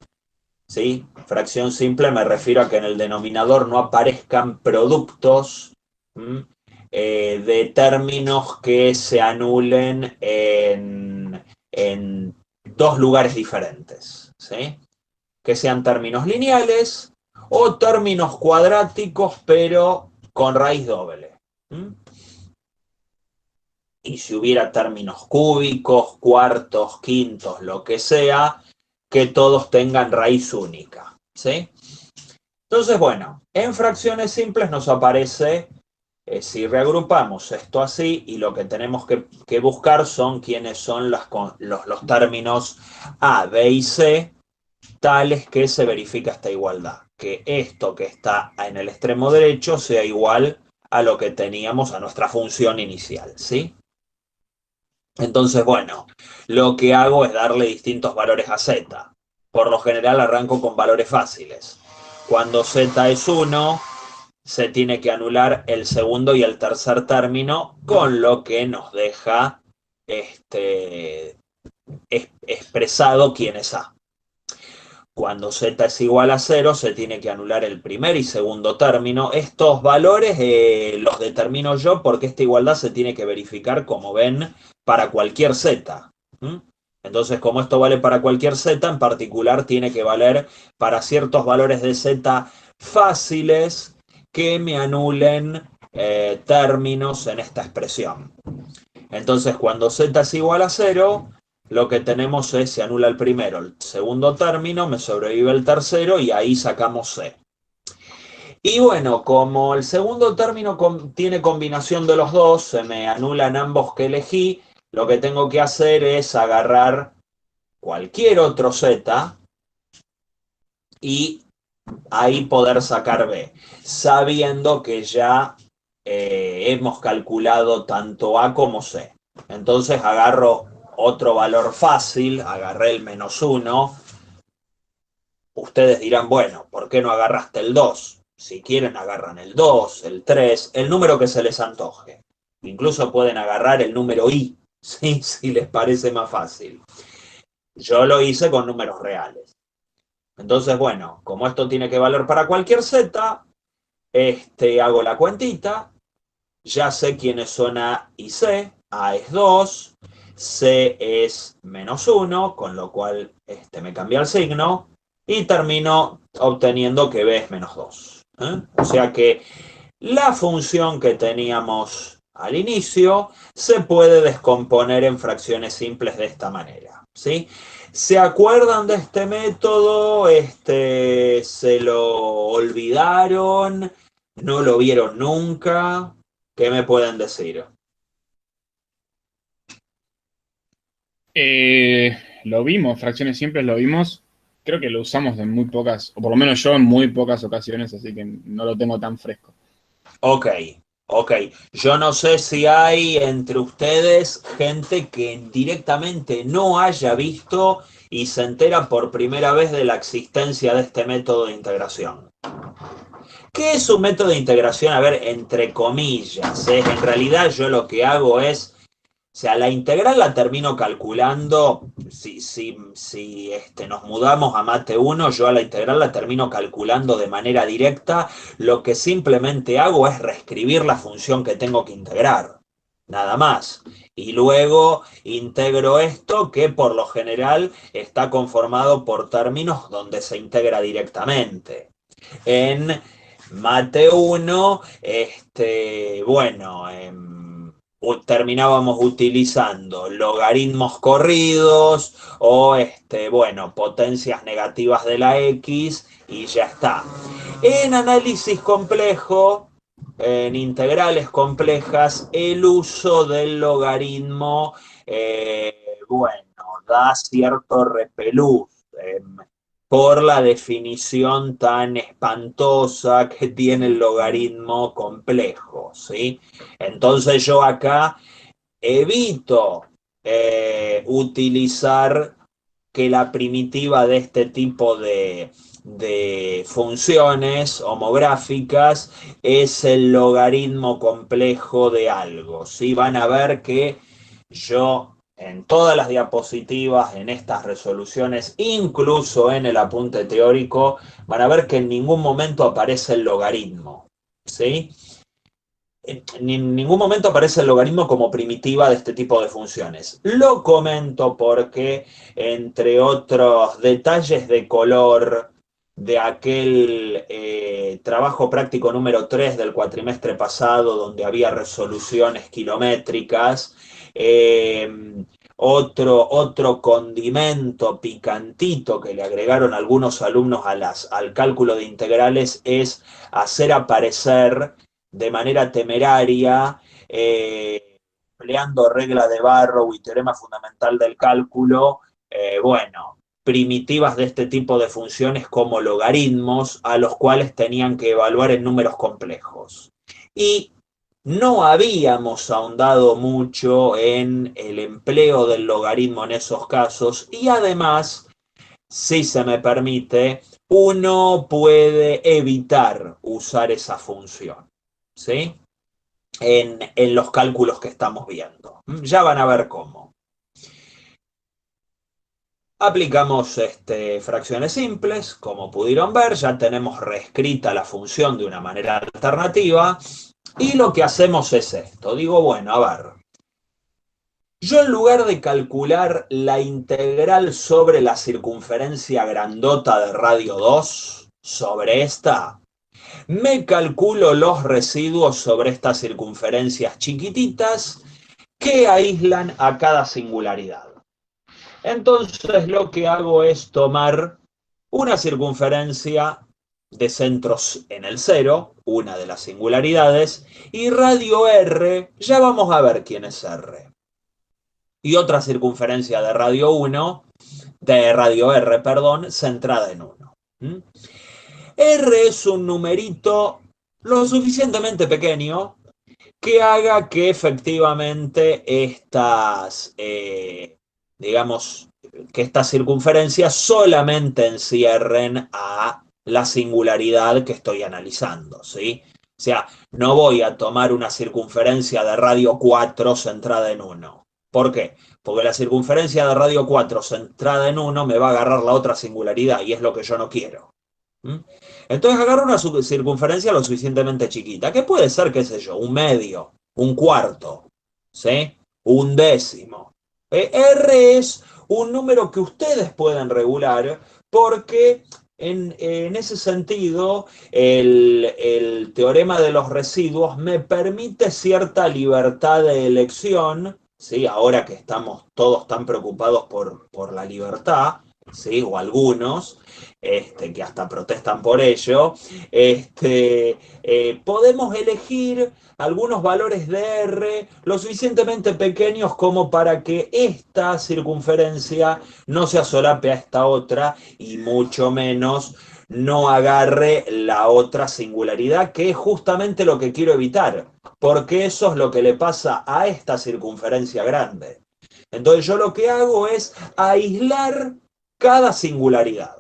¿sí? Fracción simple me refiero a que en el denominador no aparezcan productos de términos que se anulen en dos lugares diferentes, ¿sí? Que sean términos lineales o términos cuadráticos pero con raíz doble. Y si hubiera términos cúbicos, cuartos, quintos, lo que sea, que todos tengan raíz única. ¿Sí? Entonces, bueno, en fracciones simples nos aparece, si reagrupamos esto así, y lo que tenemos que buscar son quiénes son los términos A, B y C, tales que se verifica esta igualdad. Que esto que está en el extremo derecho sea igual a lo que teníamos, a nuestra función inicial, ¿sí? Entonces, bueno, lo que hago es darle distintos valores a z. Por lo general arranco con valores fáciles. Cuando z es 1, se tiene que anular el segundo y el tercer término, con lo que nos deja expresado quién es A. Cuando z es igual a 0, se tiene que anular el primer y segundo término. Estos valores los determino yo porque esta igualdad se tiene que verificar, como ven, para cualquier z. Entonces, como esto vale para cualquier z, en particular tiene que valer para ciertos valores de z fáciles que me anulen términos en esta expresión. Entonces, cuando z es igual a 0, lo que tenemos es, se anula el primero, el segundo término, me sobrevive el tercero y ahí sacamos c. Y bueno, como el segundo término tiene combinación de los dos, se me anulan ambos que elegí, lo que tengo que hacer es agarrar cualquier otro z y ahí poder sacar b, sabiendo que ya hemos calculado tanto a como c. Entonces agarro otro valor fácil, agarré el -1. Ustedes dirán, bueno, ¿por qué no agarraste el 2? Si quieren agarran el 2, el 3, el número que se les antoje. Incluso pueden agarrar el número i, ¿sí? Si les parece más fácil. Yo lo hice con números reales. Entonces, bueno, como esto tiene que valer para cualquier z, hago la cuentita, ya sé quiénes son A y C, A es 2, C es -1, con lo cual me cambia el signo, y termino obteniendo que B es -2. O sea que la función que teníamos al inicio se puede descomponer en fracciones simples de esta manera, ¿sí? ¿Se acuerdan de este método? ¿Se lo olvidaron? ¿No lo vieron nunca? ¿Qué me pueden decir? Lo vimos, fracciones simples lo vimos. Creo que lo usamos en muy pocas, o por lo menos yo en muy pocas ocasiones, así que no lo tengo tan fresco. Ok. Yo no sé si hay entre ustedes gente que directamente no haya visto y se entera por primera vez de la existencia de este método de integración. ¿Qué es un método de integración? A ver, entre comillas. En realidad yo lo que hago es, o sea, la integral la termino calculando, si nos mudamos a Mate 1, yo a la integral la termino calculando de manera directa, lo que simplemente hago es reescribir la función que tengo que integrar, nada más. Y luego integro esto que por lo general está conformado por términos donde se integra directamente. En Mate 1, bueno, terminábamos utilizando logaritmos corridos o, bueno, potencias negativas de la X y ya está. En análisis complejo, en integrales complejas, el uso del logaritmo, bueno, da cierto repelús. Por la definición tan espantosa que tiene el logaritmo complejo, ¿sí? Entonces yo acá evito utilizar que la primitiva de este tipo de funciones homográficas es el logaritmo complejo de algo, ¿sí? Van a ver que yo en todas las diapositivas, en estas resoluciones, incluso en el apunte teórico, van a ver que en ningún momento aparece el logaritmo, ¿sí? En ningún momento aparece el logaritmo como primitiva de este tipo de funciones. Lo comento porque, entre otros detalles de color de aquel trabajo práctico número 3 del cuatrimestre pasado, donde había resoluciones kilométricas, otro condimento picantito que le agregaron algunos alumnos al cálculo de integrales es hacer aparecer de manera temeraria, empleando regla de Barrow y teorema fundamental del cálculo, bueno, primitivas de este tipo de funciones como logaritmos, a los cuales tenían que evaluar en números complejos. Y no habíamos ahondado mucho en el empleo del logaritmo en esos casos, y además, si se me permite, uno puede evitar usar esa función, ¿sí? En los cálculos que estamos viendo. Ya van a ver cómo. Aplicamos fracciones simples, como pudieron ver, ya tenemos reescrita la función de una manera alternativa, y lo que hacemos es esto. Digo, bueno, a ver, Yo en lugar de calcular la integral sobre la circunferencia grandota de radio 2, sobre esta, me calculo los residuos sobre estas circunferencias chiquititas que aíslan a cada singularidad. Entonces lo que hago es tomar una circunferencia de centros en el cero, una de las singularidades, y radio R, ya vamos a ver quién es R. Y otra circunferencia de radio 1, de radio R, perdón, centrada en 1. R es un numerito lo suficientemente pequeño que haga que efectivamente estas, digamos, que estas circunferencias solamente encierren a la singularidad que estoy analizando, ¿sí? O sea, no voy a tomar una circunferencia de radio 4 centrada en 1. ¿Por qué? Porque la circunferencia de radio 4 centrada en 1 me va a agarrar la otra singularidad y es lo que yo no quiero. Entonces agarro una circunferencia lo suficientemente chiquita, que puede ser, qué sé yo, un medio, un cuarto, ¿sí? Un décimo. R es un número que ustedes pueden regular porque en ese sentido el teorema de los residuos me permite cierta libertad de elección, ¿sí? Ahora que estamos todos tan preocupados por la libertad, ¿sí? O algunos, que hasta protestan por ello, podemos elegir algunos valores de R lo suficientemente pequeños como para que esta circunferencia no se asolape a esta otra y mucho menos no agarre la otra singularidad, que es justamente lo que quiero evitar, porque eso es lo que le pasa a esta circunferencia grande. Entonces yo lo que hago es aislar cada singularidad.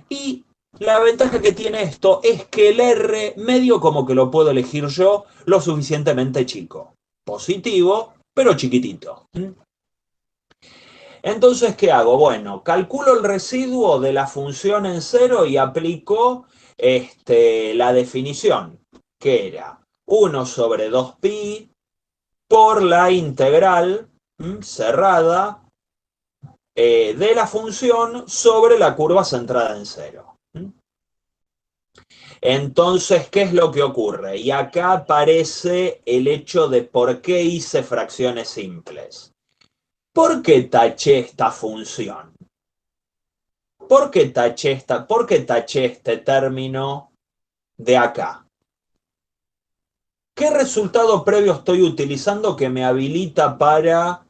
Y la ventaja que tiene esto es que el R medio como que lo puedo elegir yo lo suficientemente chico. Positivo, pero chiquitito. Entonces, ¿qué hago? Bueno, calculo el residuo de la función en cero y aplico la definición, que era 1 sobre 2pi por la integral cerrada de la función sobre la curva centrada en cero. Entonces, ¿qué es lo que ocurre? Y acá aparece el hecho de por qué hice fracciones simples. ¿Por qué taché esta función? ¿Por qué taché este término de acá? ¿Qué resultado previo estoy utilizando que me habilita para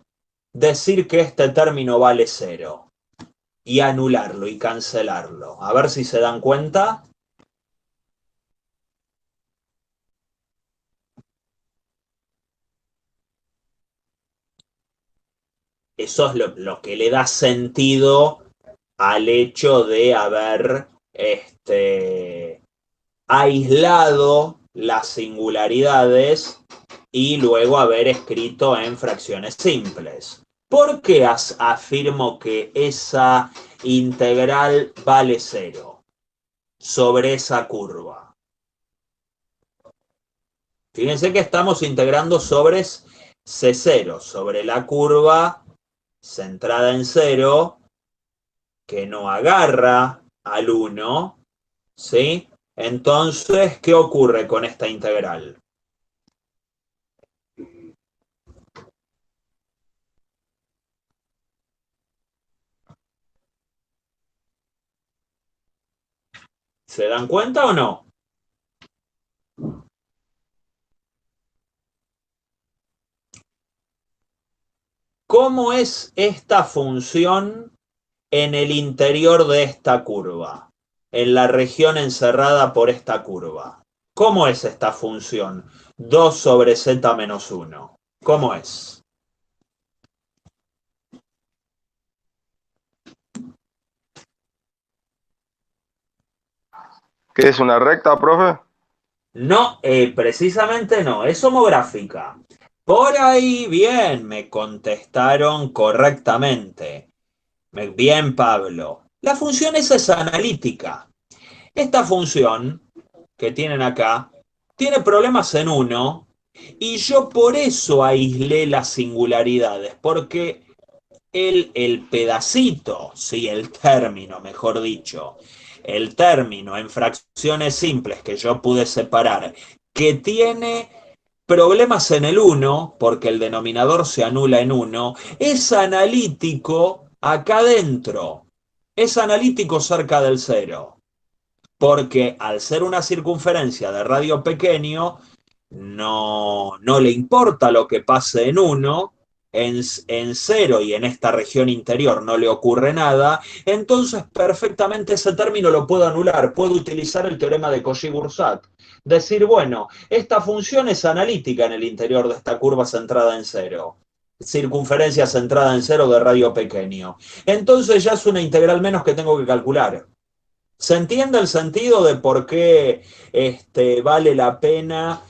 decir que este término vale 0 y anularlo y cancelarlo? A ver si se dan cuenta. Eso es lo que le da sentido al hecho de haber aislado las singularidades y luego haber escrito en fracciones simples. ¿Por qué afirmo que esa integral vale 0 sobre esa curva? Fíjense que estamos integrando sobre C0, sobre la curva centrada en 0, que no agarra al 1, ¿sí? Entonces, ¿qué ocurre con esta integral? ¿Se dan cuenta o no? ¿Cómo es esta función en el interior de esta curva? En la región encerrada por esta curva. ¿Cómo es esta función? 2 sobre z menos 1. ¿Cómo es? ¿Qué es una recta, profe? No, precisamente no, es homográfica. Por ahí, bien, me contestaron correctamente. Bien, Pablo. La función esa es analítica. Esta función que tienen acá tiene problemas en 1 Y yo por eso aislé las singularidades, porque el pedacito, sí, el término, mejor dicho, el término en fracciones simples que yo pude separar, que tiene problemas en el 1, porque el denominador se anula en 1, es analítico acá adentro, es analítico cerca del 0, porque al ser una circunferencia de radio pequeño, no le importa lo que pase en 1, en 0 y en esta región interior no le ocurre nada, entonces perfectamente ese término lo puedo anular, puedo utilizar el teorema de Cauchy-Boursat. Decir, bueno, esta función es analítica en el interior de esta curva centrada en 0. Circunferencia centrada en 0 de radio pequeño. Entonces ya es una integral menos que tengo que calcular. ¿Se entiende el sentido de por qué vale la pena,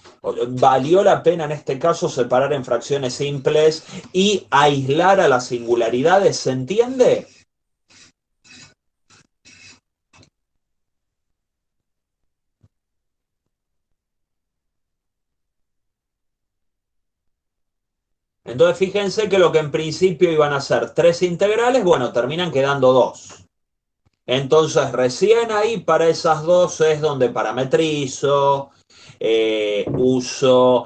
valió la pena en este caso separar en fracciones simples y aislar a las singularidades? ¿Se entiende? Entonces fíjense que lo que en principio iban a ser 3 integrales, bueno, terminan quedando 2. Entonces recién ahí para esas 2 es donde parametrizo, uso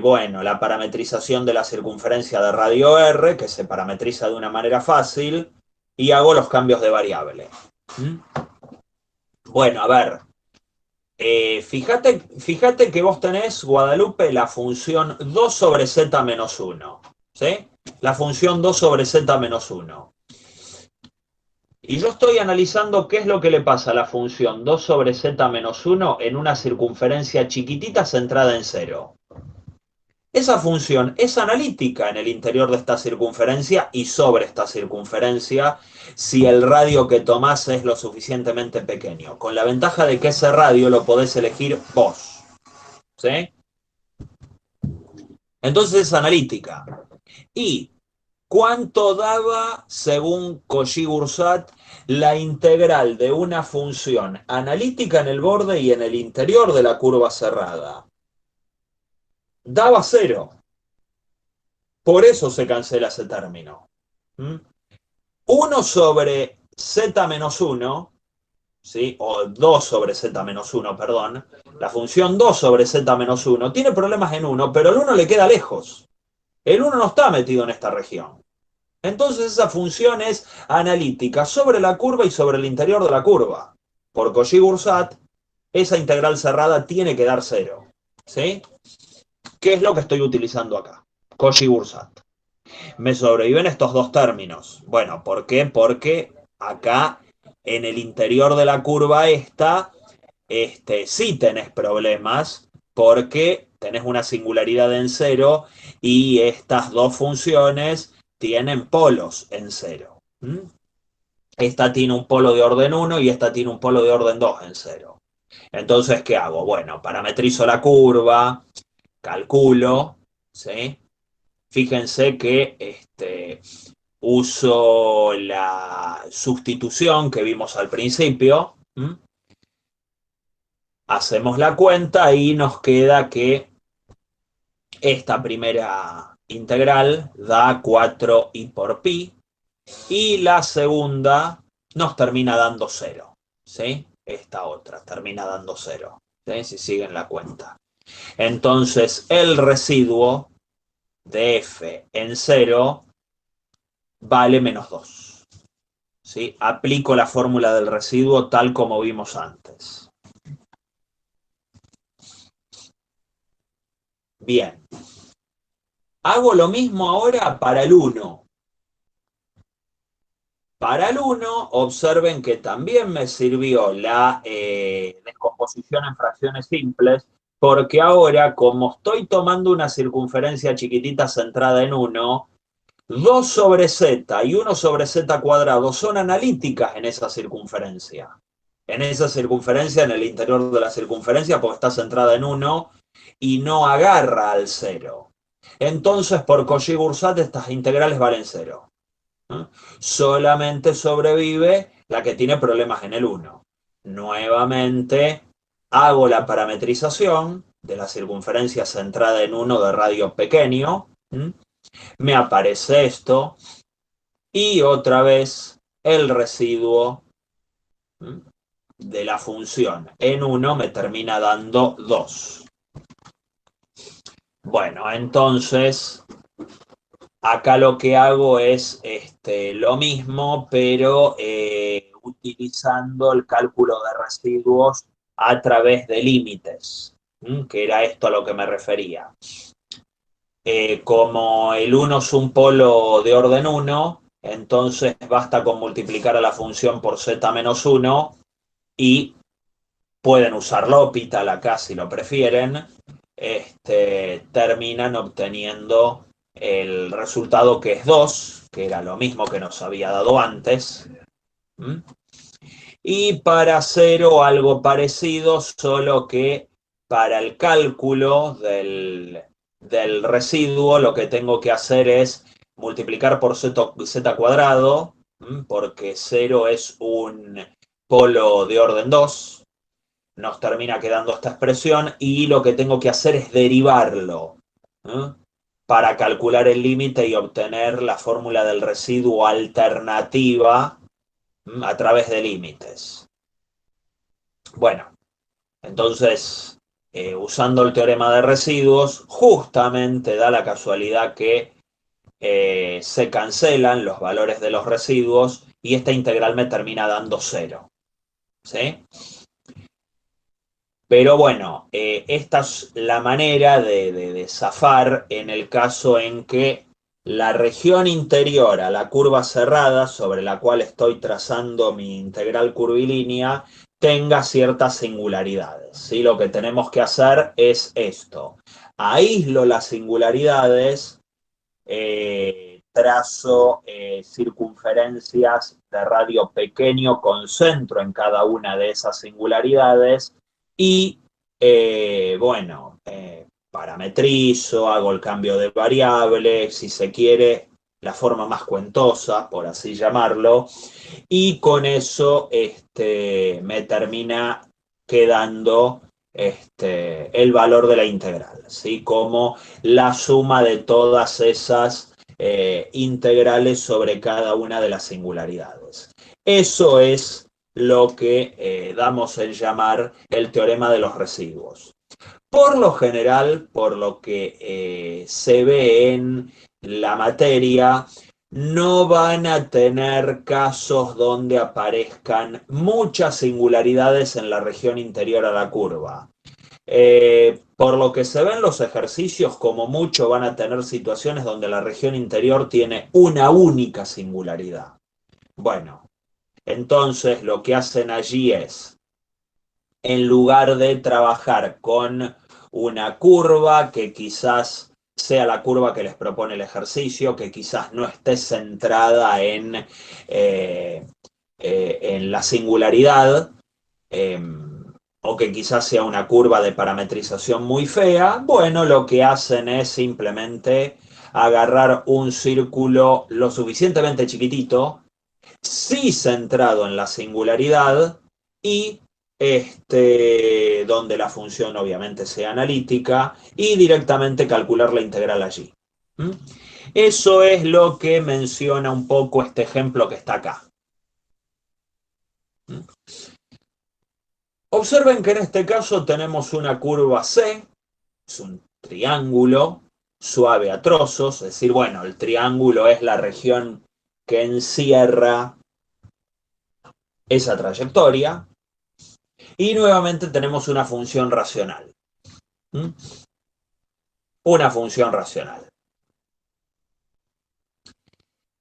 bueno, la parametrización de la circunferencia de radio R, que se parametriza de una manera fácil, y hago los cambios de variable. Bueno, a ver, fíjate que vos tenés, Guadalupe, la función 2 sobre z menos 1, ¿sí? La función 2 sobre z menos 1. Y yo estoy analizando qué es lo que le pasa a la función 2 sobre z menos 1 en una circunferencia chiquitita centrada en 0. Esa función es analítica en el interior de esta circunferencia y sobre esta circunferencia si el radio que tomás es lo suficientemente pequeño, con la ventaja de que ese radio lo podés elegir vos. ¿Sí? Entonces es analítica. Y ¿cuánto daba, según Cauchy-Boursat, la integral de una función analítica en el borde y en el interior de la curva cerrada? Daba 0. Por eso se cancela ese término. 1 sobre z menos 1, ¿sí? O 2 sobre z menos 1, perdón. La función 2 sobre z menos 1 tiene problemas en 1, pero el 1 le queda lejos. El 1 no está metido en esta región. Entonces esa función es analítica sobre la curva y sobre el interior de la curva. Por Cauchy-Boursat, esa integral cerrada tiene que dar 0. ¿Sí? ¿Qué es lo que estoy utilizando acá? Cauchy-Boursat. Me sobreviven estos dos términos. Bueno, ¿por qué? Porque acá en el interior de la curva esta, sí tenés problemas porque tenés una singularidad en 0 y estas dos funciones tienen polos en 0. Esta tiene un polo de orden 1 y esta tiene un polo de orden 2 en 0. Entonces, ¿qué hago? Bueno, parametrizo la curva, calculo, ¿sí? Fíjense que uso la sustitución que vimos al principio. Hacemos la cuenta y nos queda que esta primera integral da 4i por pi y la segunda nos termina dando 0. ¿Sí? Esta otra termina dando 0. ¿Sí? Si siguen la cuenta. Entonces el residuo de f en 0 vale menos 2. ¿Sí? Aplico la fórmula del residuo tal como vimos antes. Bien. Hago lo mismo ahora para el 1. Para el 1, observen que también me sirvió la descomposición en fracciones simples, porque ahora, como estoy tomando una circunferencia chiquitita centrada en 1, 2 sobre z y 1 sobre z cuadrado son analíticas en esa circunferencia. En esa circunferencia, en el interior de la circunferencia, porque está centrada en 1 y no agarra al 0. Entonces, por Cauchy-Boursat, estas integrales valen 0. Solamente sobrevive la que tiene problemas en el 1. Nuevamente hago la parametrización, de la circunferencia centrada en 1 de radio pequeño. Me aparece esto. Y otra vez el residuo de la función en 1 me termina dando 2. Bueno, entonces acá lo que hago es lo mismo, pero utilizando el cálculo de residuos a través de límites, que era esto a lo que me refería. Como el 1 es un polo de orden 1, entonces basta con multiplicar a la función por z menos 1 y pueden usar L'Hopital acá si lo prefieren, terminan obteniendo el resultado que es 2, que era lo mismo que nos había dado antes. Y para 0 algo parecido, solo que para el cálculo del residuo lo que tengo que hacer es multiplicar por z cuadrado, porque 0 es un polo de orden 2. Nos termina quedando esta expresión y lo que tengo que hacer es derivarlo para calcular el límite y obtener la fórmula del residuo alternativa a través de límites. Bueno, entonces, usando el teorema de residuos, justamente da la casualidad que se cancelan los valores de los residuos y esta integral me termina dando 0. ¿Sí? Pero bueno, esta es la manera de zafar en el caso en que la región interior a la curva cerrada, sobre la cual estoy trazando mi integral curvilínea, tenga ciertas singularidades. ¿Sí? Lo que tenemos que hacer es esto. Aíslo las singularidades, trazo circunferencias de radio pequeño con centro en cada una de esas singularidades y, parametrizo, hago el cambio de variable, si se quiere, la forma más cuentosa, por así llamarlo, y con eso me termina quedando el valor de la integral, ¿sí? Como la suma de todas esas integrales sobre cada una de las singularidades. Eso es lo que damos en llamar el teorema de los residuos. Por lo general, por lo que se ve en la materia, no van a tener casos donde aparezcan muchas singularidades en la región interior a la curva. Por lo que se ven los ejercicios, como mucho van a tener situaciones donde la región interior tiene una única singularidad. Bueno, entonces lo que hacen allí es, en lugar de trabajar con una curva que quizás sea la curva que les propone el ejercicio, que quizás no esté centrada en la singularidad, o que quizás sea una curva de parametrización muy fea, bueno, lo que hacen es simplemente agarrar un círculo lo suficientemente chiquitito, sí centrado en la singularidad, y donde la función obviamente sea analítica, y directamente calcular la integral allí. Eso es lo que menciona un poco este ejemplo que está acá. Observen que en este caso tenemos una curva C, es un triángulo suave a trozos, es decir, bueno, el triángulo es la región que encierra esa trayectoria, y nuevamente tenemos una función racional. Una función racional.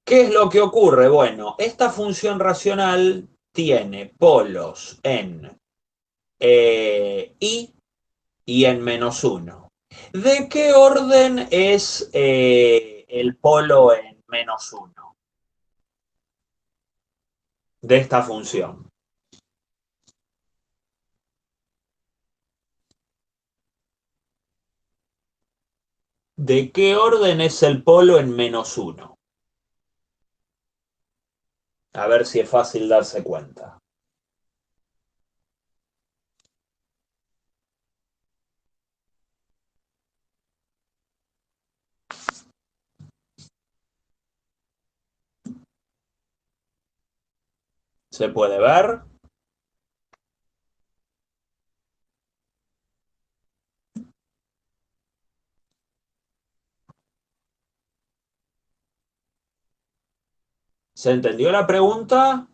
¿Qué es lo que ocurre? Bueno, esta función racional tiene polos en I y en -1. ¿De qué orden es el polo en -1 de esta función? ¿De qué orden es el polo en -1? A ver si es fácil darse cuenta. ¿Se puede ver? ¿Se entendió la pregunta?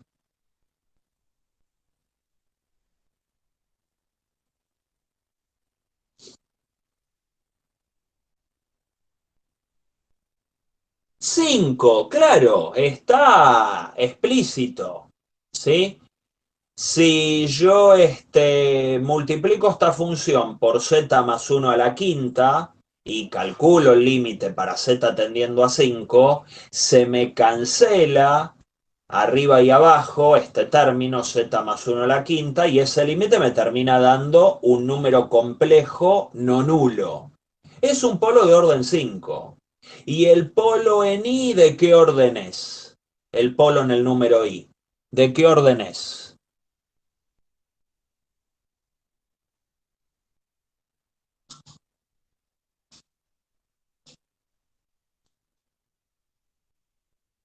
Cinco, claro, está explícito, ¿sí? Si yo multiplico esta función por z más 1 a la quinta y calculo el límite para z tendiendo a 5, se me cancela arriba y abajo este término z más 1 a la quinta y ese límite me termina dando un número complejo no nulo. Es un polo de orden 5. ¿Y el polo en i de qué orden es? El polo en el número i. ¿De qué orden es?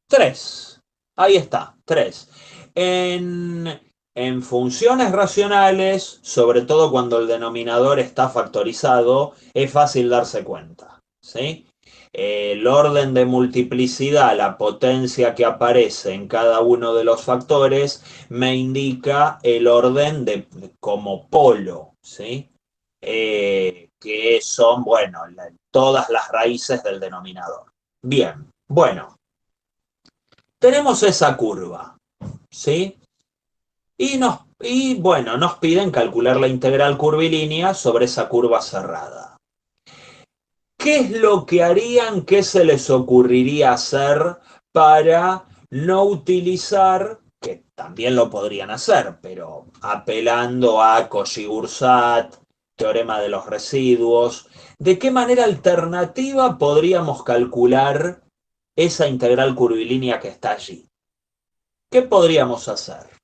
Tres. Ahí está, tres. En funciones racionales, sobre todo cuando el denominador está factorizado, es fácil darse cuenta, ¿sí? El orden de multiplicidad, la potencia que aparece en cada uno de los factores, me indica el orden como polo, ¿sí? Que son, bueno, todas las raíces del denominador. Bien, bueno. Tenemos esa curva, ¿sí? Y bueno, nos piden calcular la integral curvilínea sobre esa curva cerrada. ¿Qué es lo que harían? ¿Qué se les ocurriría hacer para no utilizar, que también lo podrían hacer, pero apelando a Cauchy-Grosset, teorema de los residuos, ¿de qué manera alternativa podríamos calcular esa integral curvilínea que está allí? ¿Qué podríamos hacer?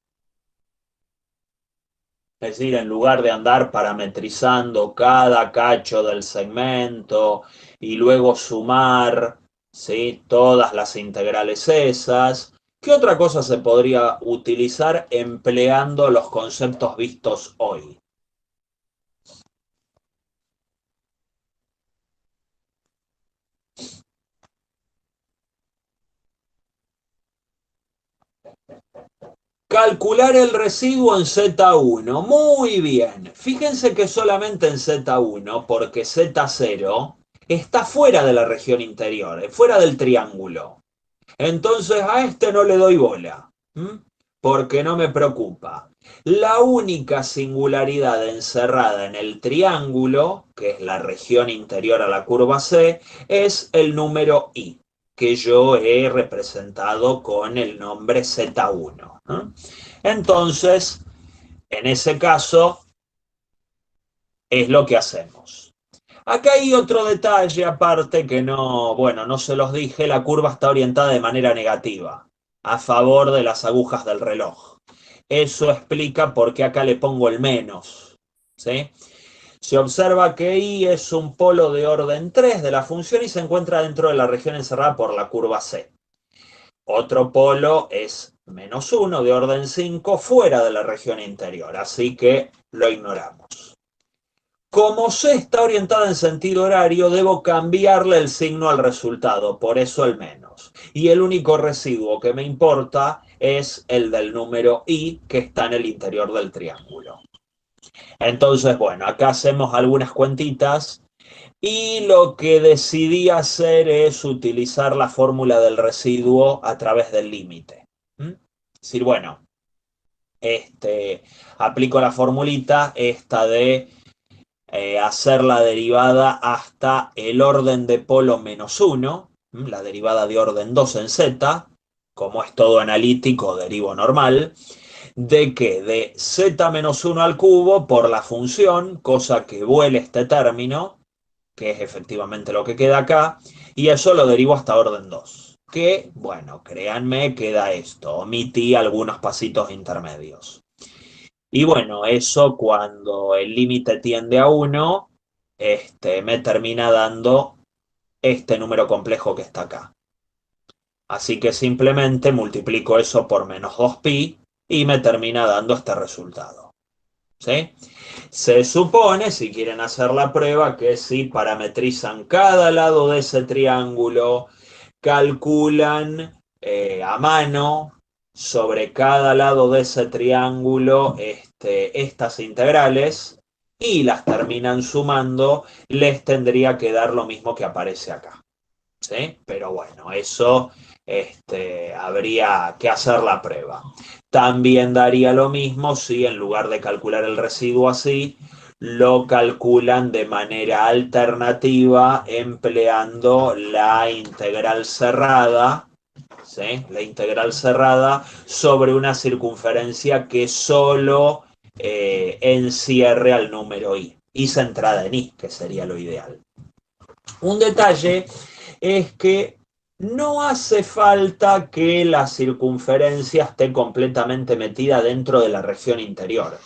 Es decir, en lugar de andar parametrizando cada cacho del segmento y luego sumar, ¿sí?, todas las integrales esas, ¿qué otra cosa se podría utilizar empleando los conceptos vistos hoy? Calcular el residuo en Z1. Muy bien. Fíjense que solamente en Z1, porque Z0 está fuera de la región interior, fuera del triángulo. Entonces a este no le doy bola, porque no me preocupa. La única singularidad encerrada en el triángulo, que es la región interior a la curva C, es el número I, que yo he representado con el nombre Z1. Entonces, en ese caso, es lo que hacemos. Acá hay otro detalle aparte que no, bueno, no se los dije, la curva está orientada de manera negativa, a favor de las agujas del reloj. Eso explica por qué acá le pongo el menos, ¿sí? Se observa que I es un polo de orden 3 de la función y se encuentra dentro de la región encerrada por la curva C. Otro polo es menos 1 de orden 5 fuera de la región interior, así que lo ignoramos. Como C está orientada en sentido horario, debo cambiarle el signo al resultado, por eso el menos. Y el único residuo que me importa es el del número I, que está en el interior del triángulo. Entonces, bueno, acá hacemos algunas cuentitas y lo que decidí hacer es utilizar la fórmula del residuo a través del límite. Es decir, bueno, aplico la formulita esta de hacer la derivada hasta el orden de polo menos 1, la derivada de orden 2 en z, como es todo analítico, derivo normal, de que de z menos 1 al cubo por la función, cosa que vuele este término, que es efectivamente lo que queda acá, y eso lo derivo hasta orden 2. Que, bueno, créanme, queda esto, omití algunos pasitos intermedios. Y bueno, eso cuando el límite tiende a 1, me termina dando este número complejo que está acá. Así que simplemente multiplico eso por menos 2pi y me termina dando este resultado. ¿Sí? Se supone, si quieren hacer la prueba, que si parametrizan cada lado de ese triángulo, calculan a mano sobre cada lado de ese triángulo estas integrales y las terminan sumando, les tendría que dar lo mismo que aparece acá. ¿Sí? Pero bueno, eso habría que hacer la prueba. También daría lo mismo si en lugar de calcular el residuo así, lo calculan de manera alternativa empleando la integral cerrada, ¿sí? La integral cerrada sobre una circunferencia que solo encierre al número y centrada en i, que sería lo ideal. Un detalle es que no hace falta que la circunferencia esté completamente metida dentro de la región interior.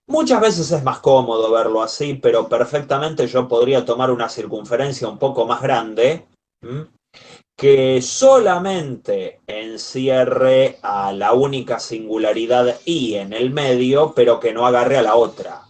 Muchas veces es más cómodo verlo así, pero perfectamente yo podría tomar una circunferencia un poco más grande, que solamente encierre a la única singularidad i en el medio, pero que no agarre a la otra.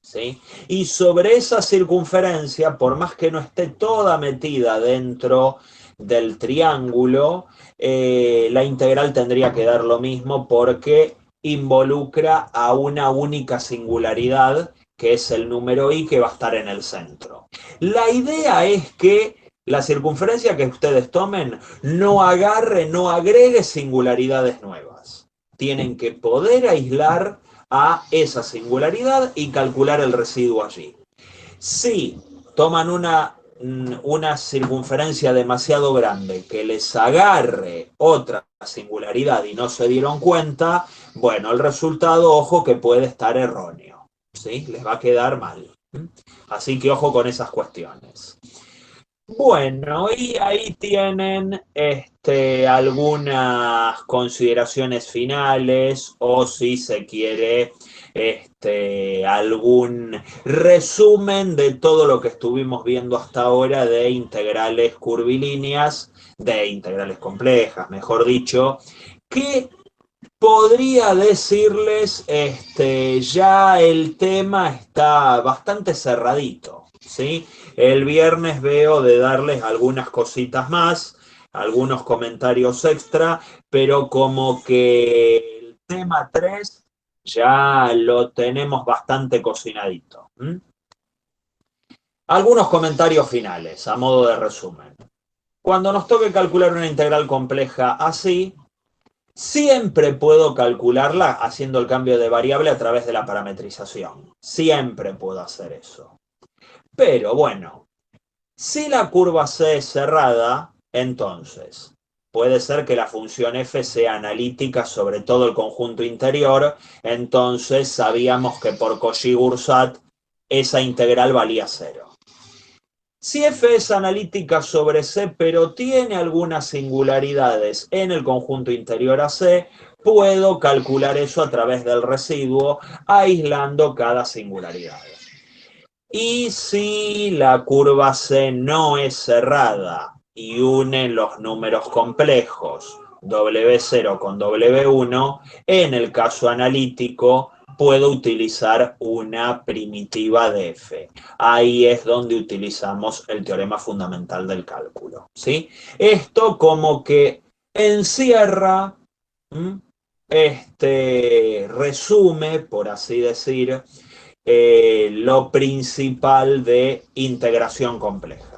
¿Sí? Y sobre esa circunferencia, por más que no esté toda metida dentro del triángulo, la integral tendría que dar lo mismo porque involucra a una única singularidad, que es el número i, que va a estar en el centro. La idea es que la circunferencia que ustedes tomen no agarre, no agregue singularidades nuevas. Tienen que poder aislar a esa singularidad y calcular el residuo allí. Si toman una circunferencia demasiado grande que les agarre otra singularidad y no se dieron cuenta, bueno, el resultado, ojo, que puede estar erróneo, ¿sí? Les va a quedar mal. Así que ojo con esas cuestiones. Bueno, y ahí tienen algunas consideraciones finales o si se quiere algún resumen de todo lo que estuvimos viendo hasta ahora de integrales curvilíneas, de integrales complejas, mejor dicho, que podría decirles, ya el tema está bastante cerradito, ¿sí? El viernes veo de darles algunas cositas más, algunos comentarios extra, pero como que el tema 3 ya lo tenemos bastante cocinadito. Algunos comentarios finales, a modo de resumen. Cuando nos toque calcular una integral compleja así, siempre puedo calcularla haciendo el cambio de variable a través de la parametrización. Siempre puedo hacer eso. Pero bueno, si la curva C es cerrada, entonces puede ser que la función f sea analítica sobre todo el conjunto interior, entonces sabíamos que por Cauchy-Goursat esa integral valía 0. Si f es analítica sobre C, pero tiene algunas singularidades en el conjunto interior a C, puedo calcular eso a través del residuo, aislando cada singularidad. Y si la curva C no es cerrada y une los números complejos W0 con W1, en el caso analítico puedo utilizar una primitiva de f. Ahí es donde utilizamos el teorema fundamental del cálculo, ¿sí? Esto como que encierra, resume, por así decir, lo principal de integración compleja.